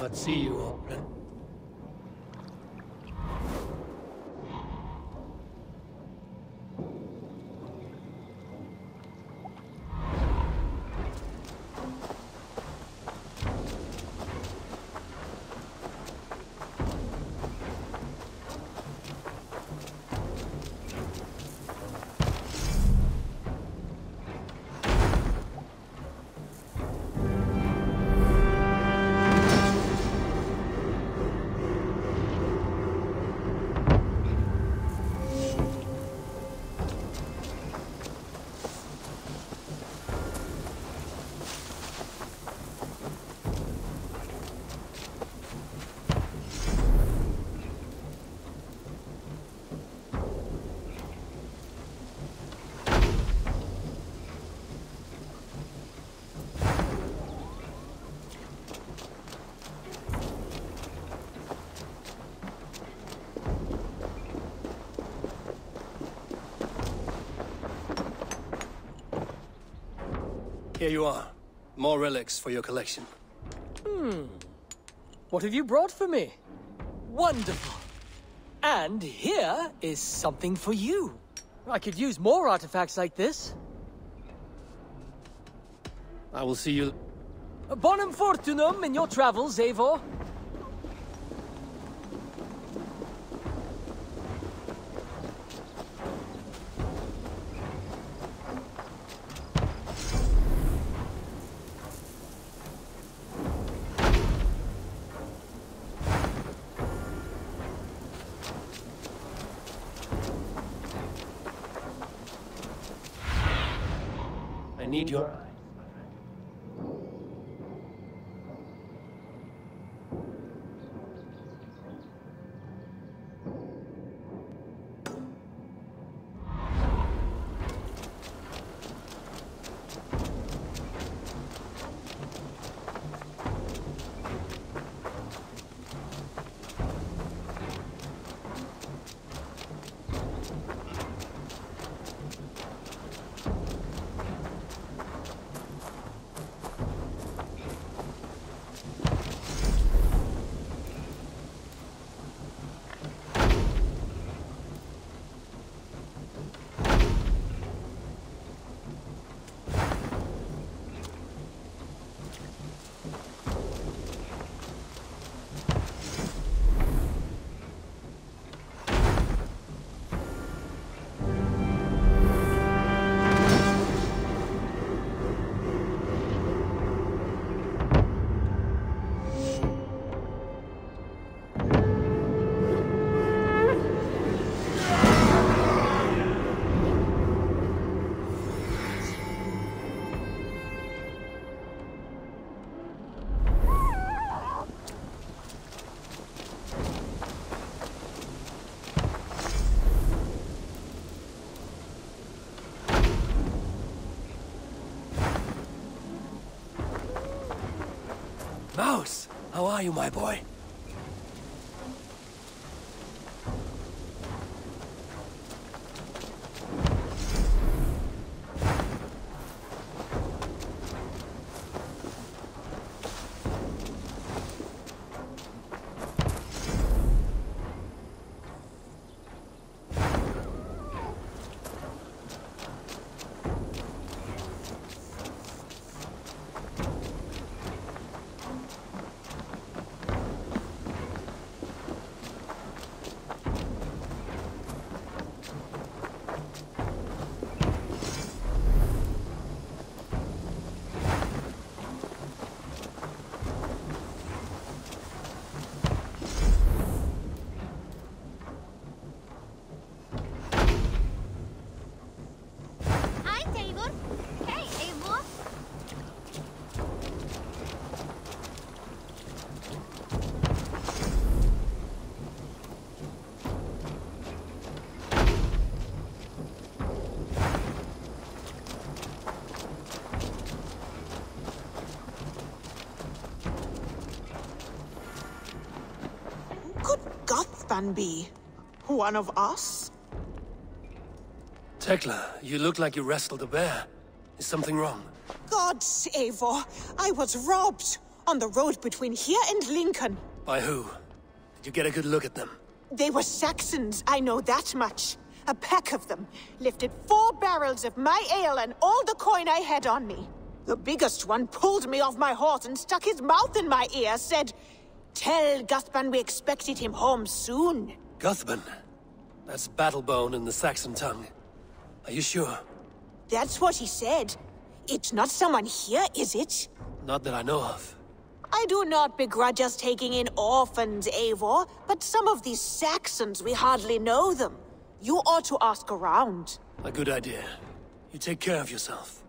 Let's see you, Open. Here you are. More relics for your collection. What have you brought for me? Wonderful. And here is something for you. I could use more artifacts like this. I will see you... Bonum fortunum in your travels, Eivor. I need your eyes. Mouse, how are you, my boy? Guthban be? One of us? Tekla, you look like you wrestled a bear. Is something wrong? Gods, Eivor, I was robbed on the road between here and Lincoln. By who? Did you get a good look at them? They were Saxons, I know that much. A pack of them lifted 4 barrels of my ale and all the coin I had on me. The biggest one pulled me off my horse and stuck his mouth in my ear, said, "Tell Guthban we expected him home soon." Guthban? That's Battlebone in the Saxon tongue. Are you sure? That's what he said. It's not someone here, is it? Not that I know of. I do not begrudge us taking in orphans, Eivor, but some of these Saxons, we hardly know them. You ought to ask around. A good idea. You take care of yourself.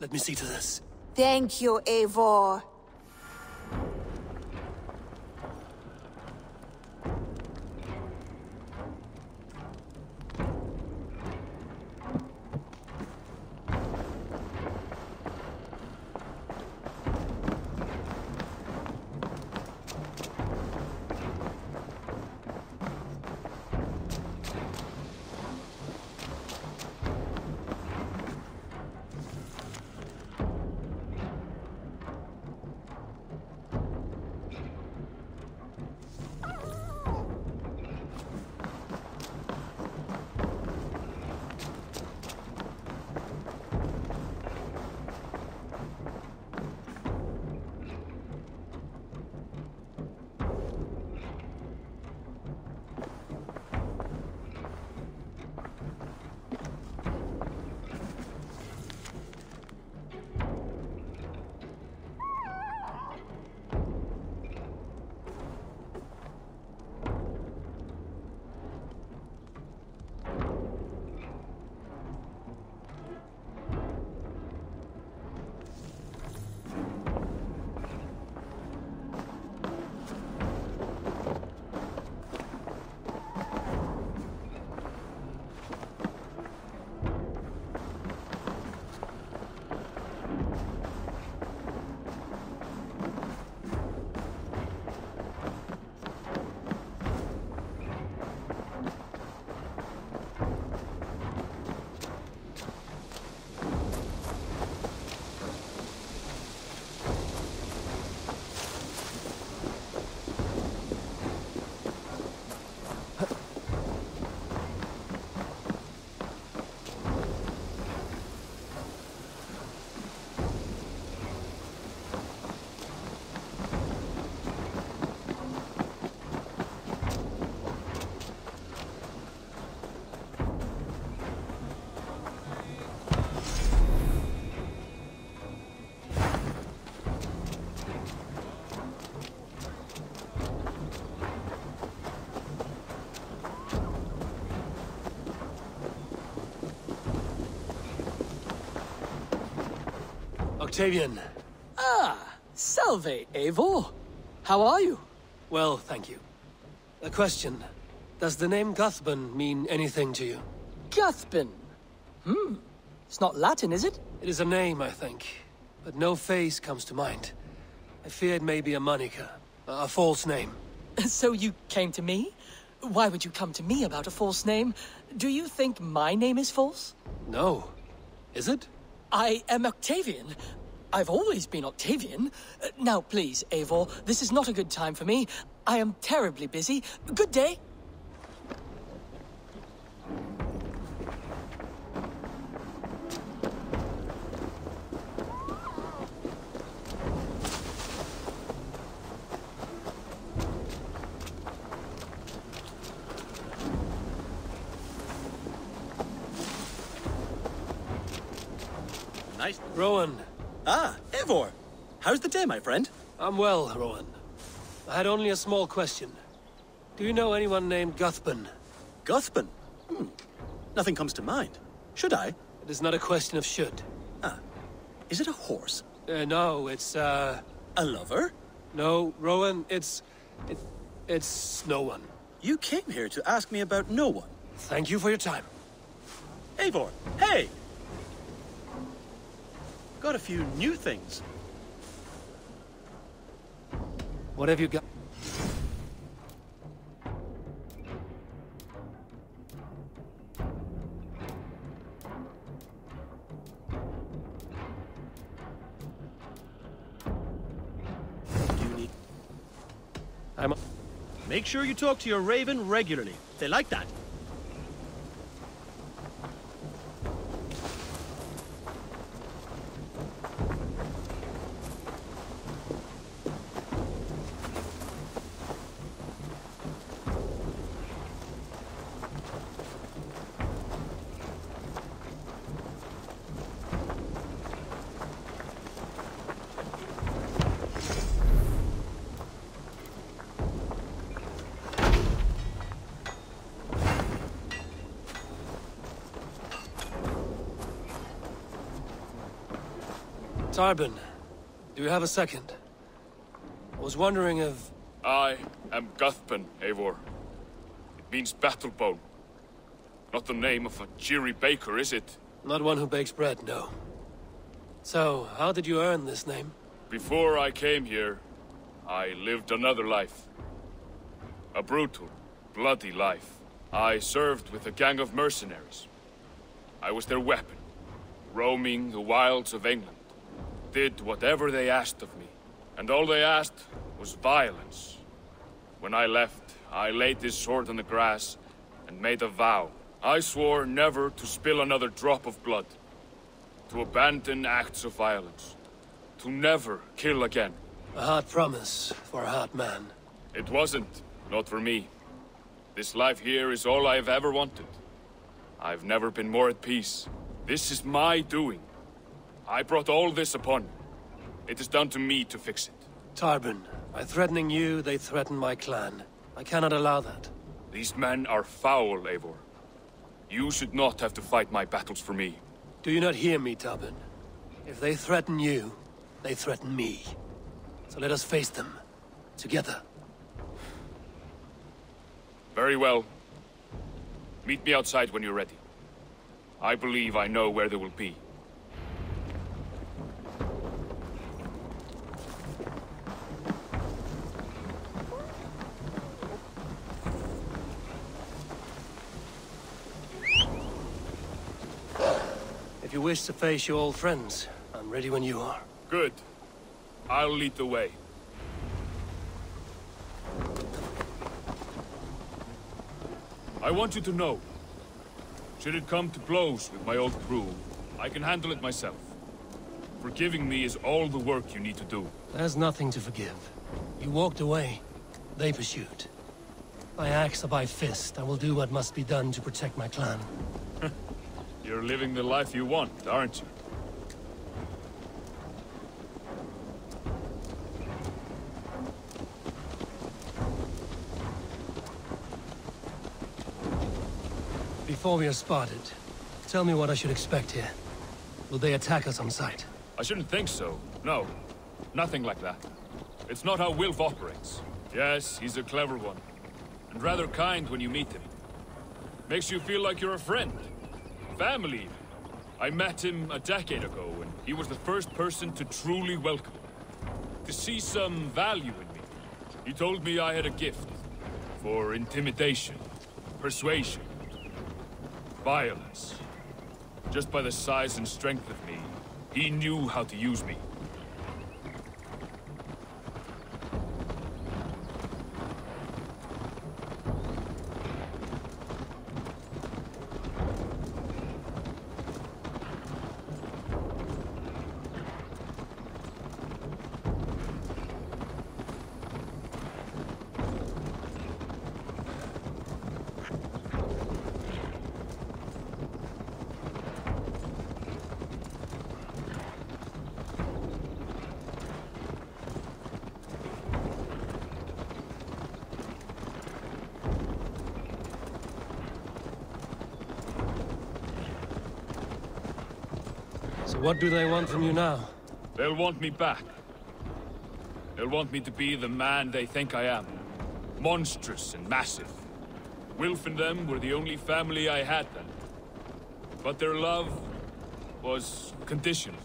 Let me see to this. Thank you, Eivor. Octavian. Ah, salve, Eivor. How are you? Well, thank you. A question. Does the name Guthban mean anything to you? Guthban? It's not Latin, is it? It is a name, I think. But no face comes to mind. I fear it may be a moniker. A false name. So you came to me? Why would you come to me about a false name? Do you think my name is false? No. Is it? I am Octavian. I've always been Octavian. Now, please, Eivor, this is not a good time for me. I am terribly busy. Good day. Nice. Rowan. Ah, Eivor. How's the day, my friend? I'm well, Rowan. I had only a small question. Do you know anyone named Guthban? Guthban? Nothing comes to mind. Should I? It is not a question of should. Ah. Is it a horse? No, it's, A lover? No, Rowan, it's no one. You came here to ask me about no one. Thank you for your time. Eivor, hey! Got a few new things. What have you got? Make sure you talk to your raven regularly. They like that. Tarbin, do you have a second? I was wondering if... I am Guthpen, Eivor. It means battlebone. Not the name of a cheery baker, is it? Not one who bakes bread, no. So, how did you earn this name? Before I came here, I lived another life. A brutal, bloody life. I served with a gang of mercenaries. I was their weapon, roaming the wilds of England. Did whatever they asked of me, and all they asked was violence. When I left, I laid this sword on the grass and made a vow. I swore never to spill another drop of blood, to abandon acts of violence, to never kill again. A hard promise for a hard man. It wasn't, not for me. This life here is all I've ever wanted. I've never been more at peace. This is my doing. I brought all this upon me. It is down to me to fix it. Tarbin, by threatening you, they threaten my clan. I cannot allow that. These men are foul, Eivor. You should not have to fight my battles for me. Do you not hear me, Tarbin? If they threaten you, they threaten me. So let us face them. Together. Very well. Meet me outside when you're ready. I believe I know where they will be. If you wish to face your old friends, I'm ready when you are. Good. I'll lead the way. I want you to know, should it come to blows with my old crew, I can handle it myself. Forgiving me is all the work you need to do. There's nothing to forgive. You walked away. They pursued. By axe or by fist, I will do what must be done to protect my clan. You're living the life you want, aren't you? Before we are spotted, tell me what I should expect here. Will they attack us on sight? I shouldn't think so. No. Nothing like that. It's not how Wilf operates. Yes, he's a clever one. And rather kind when you meet him. Makes you feel like you're a friend. Family. I met him a decade ago, and he was the first person to truly welcome me. To see some value in me. He told me I had a gift. For intimidation. Persuasion. Violence. Just by the size and strength of me, he knew how to use me. So what do they want from you now? They'll want me back. They'll want me to be the man they think I am. Monstrous and massive. Wilf and them were the only family I had then. But their love was conditional.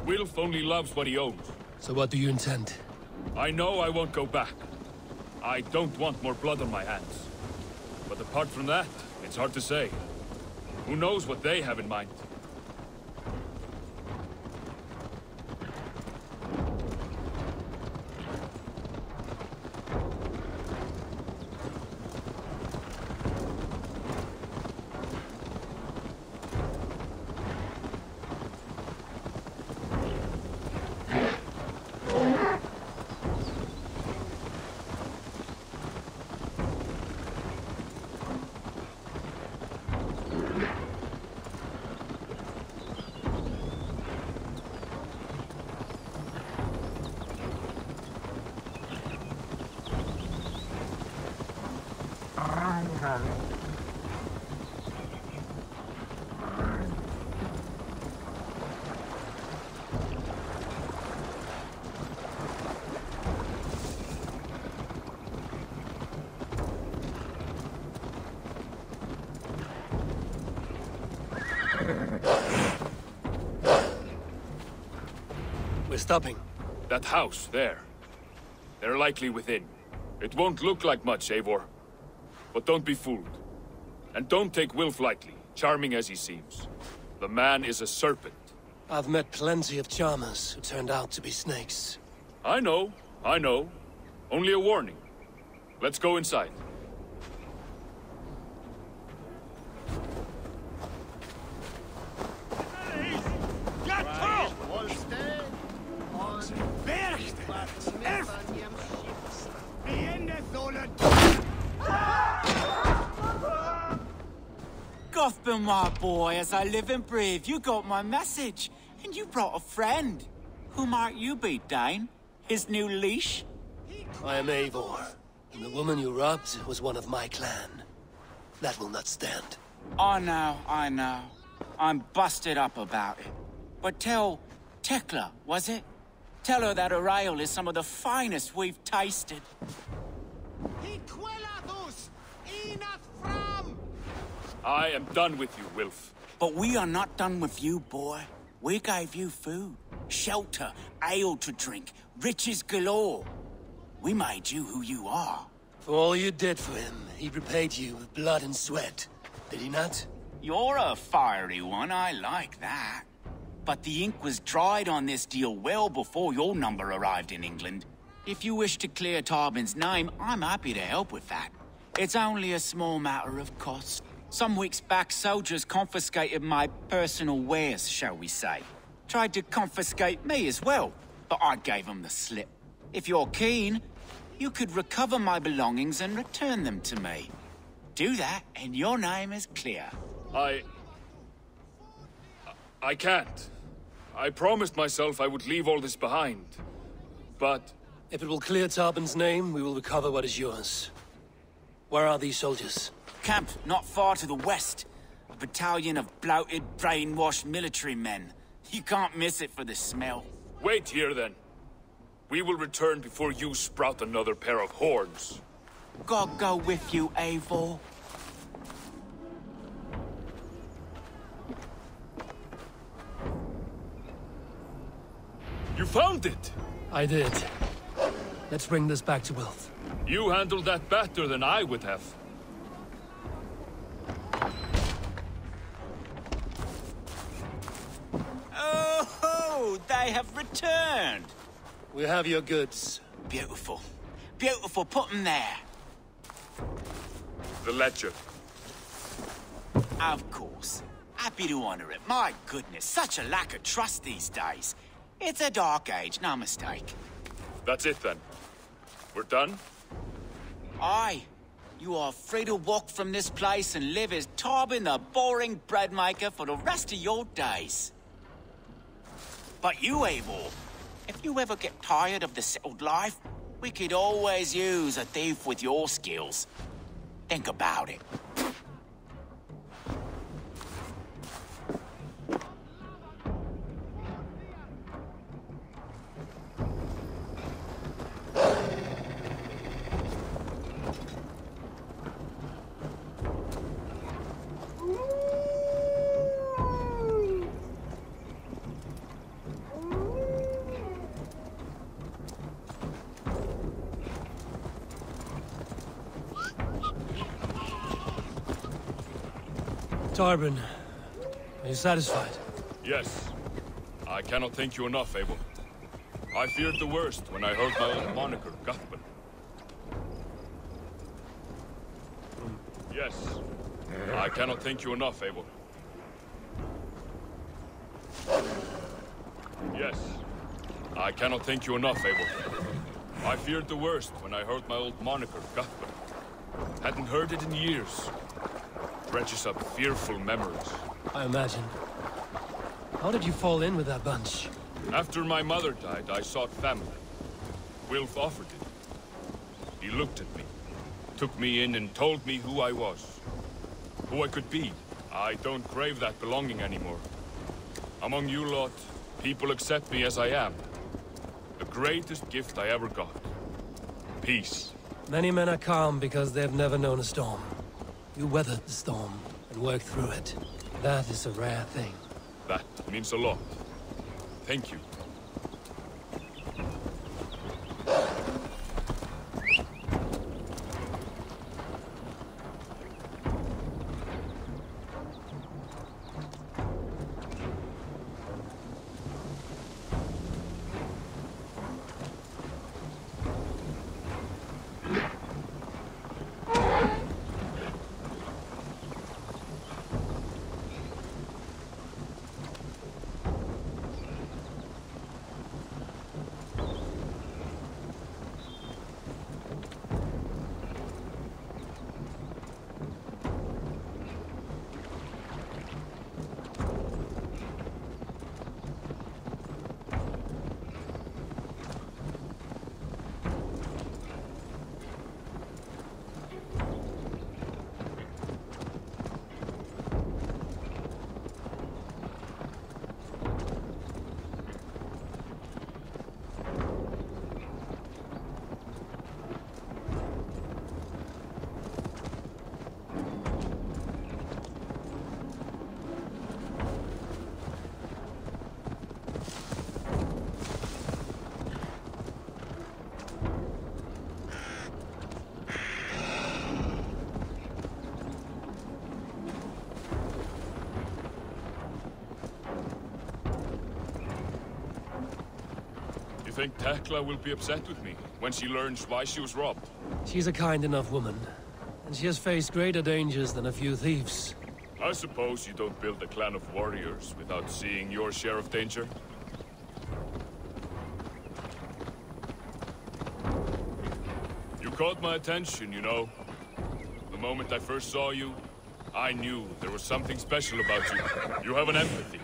Wilf only loves what he owns. So what do you intend? I know I won't go back. I don't want more blood on my hands. But apart from that, it's hard to say. Who knows what they have in mind? We're stopping. That house, there. They're likely within. It won't look like much, Eivor. But don't be fooled. And don't take Wilf lightly, charming as he seems. The man is a serpent. I've met plenty of charmers who turned out to be snakes. I know. Only a warning. Let's go inside. Gothbin, my boy, as I live and breathe, you got my message. And you brought a friend. Who might you be, Dane? His new leash? I am Eivor, and the woman you robbed was one of my clan. That will not stand. I know. I'm busted up about it. But tell Tekla, was it? Tell her that her ale is some of the finest we've tasted. I am done with you, Wilf. But we are not done with you, boy. We gave you food, shelter, ale to drink, riches galore. We made you who you are. For all you did for him, he repaid you with blood and sweat. Did he not? You're a fiery one, I like that. But the ink was dried on this deal well before your number arrived in England. If you wish to clear Tarbin's name, I'm happy to help with that. It's only a small matter of cost. Some weeks back, soldiers confiscated my personal wares, shall we say. Tried to confiscate me as well, but I gave them the slip. If you're keen, you could recover my belongings and return them to me. Do that, and your name is clear. I can't. I promised myself I would leave all this behind. But... if it will clear Tarbin's name, we will recover what is yours. Where are these soldiers? Camped not far to the west. A battalion of bloated, brainwashed military men. You can't miss it for the smell. Wait here, then. We will return before you sprout another pair of horns. God go with you, Eivor. You found it! I did. Let's bring this back to Wilf. You handled that better than I would have. Oh, they have returned. We have your goods. Beautiful. Beautiful, put them there. The ledger. Of course. Happy to honor it. My goodness, such a lack of trust these days. It's a dark age, no mistake. That's it then. We're done? Aye. You are free to walk from this place and live as Tarbin the boring bread maker for the rest of your days. But you, Eivor, if you ever get tired of the settled life, we could always use a thief with your skills. Think about it. Tarbin, are you satisfied? Yes. I cannot thank you enough, Eivor. I feared the worst when I heard my own moniker, Guthman. Yes. I cannot thank you enough, Eivor. Yes. I cannot thank you enough, Eivor. I feared the worst when I heard my old moniker, Guthman. Hadn't heard it in years. Dredges up fearful memories. I imagine. How did you fall in with that bunch? After my mother died, I sought family. Wilf offered it. He looked at me. took me in and told me who I was. Who I could be. I don't crave that belonging anymore. Among you lot, people accept me as I am. The greatest gift I ever got. Peace. Many men are calm because they've never known a storm. You weathered the storm and worked through it. That is a rare thing. That means a lot. Thank you. You think Tekla will be upset with me when she learns why she was robbed? She's a kind enough woman, and she has faced greater dangers than a few thieves. I suppose you don't build a clan of warriors without seeing your share of danger? You caught my attention, you know. The moment I first saw you, I knew there was something special about you. You have an empathy.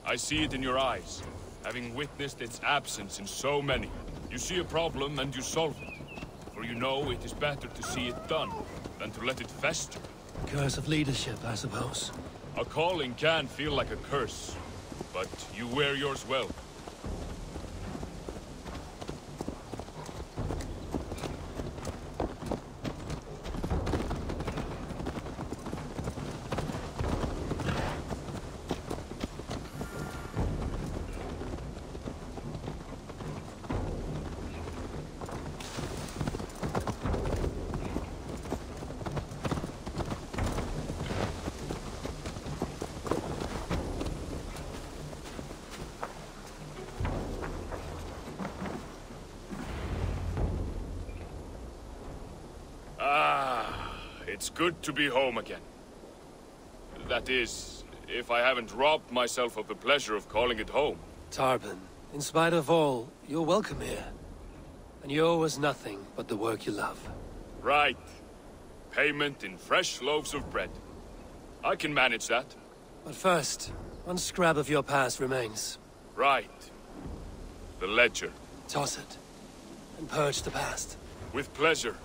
I see it in your eyes, having witnessed its absence in so many. You see a problem and you solve it. For you know it is better to see it done than to let it fester. Curse of leadership, I suppose. A calling can feel like a curse, but you wear yours well. It's good to be home again. That is, if I haven't robbed myself of the pleasure of calling it home. Tarban, in spite of all, you're welcome here. And you owe us nothing but the work you love. Right. Payment in fresh loaves of bread. I can manage that. But first, one scrap of your past remains. Right. The ledger. Toss it, and purge the past. With pleasure.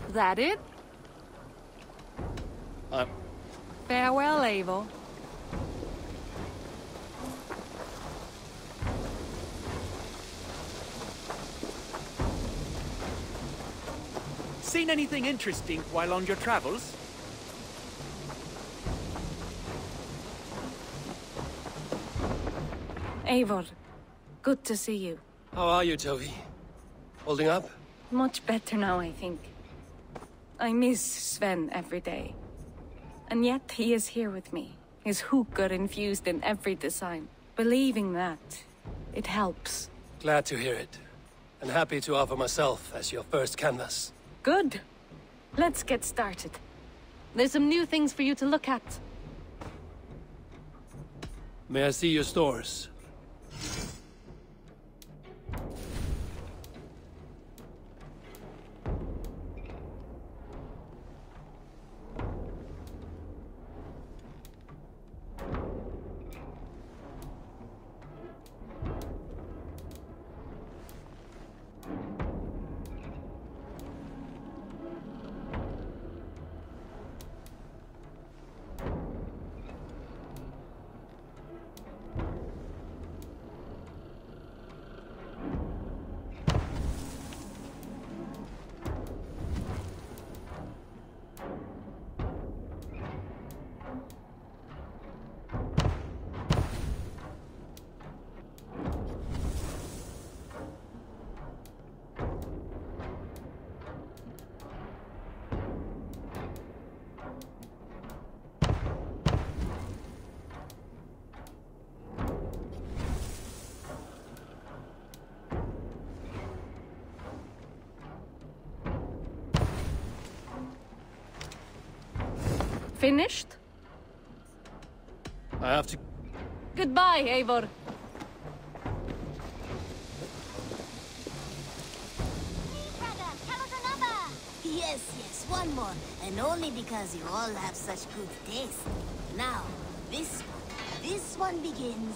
That it? Farewell, Eivor. Seen anything interesting while on your travels? Eivor, good to see you. How are you, Tovi? Holding up? Much better now, I think. I miss Sven every day. And yet he is here with me. His hook are infused in every design. Believing that, it helps. Glad to hear it. And happy to offer myself as your first canvas. Good. Let's get started. There's some new things for you to look at. May I see your stores? Finished? I have to... Goodbye, Eivor. Yes, one more. And only because you all have such good taste. Now, this one begins...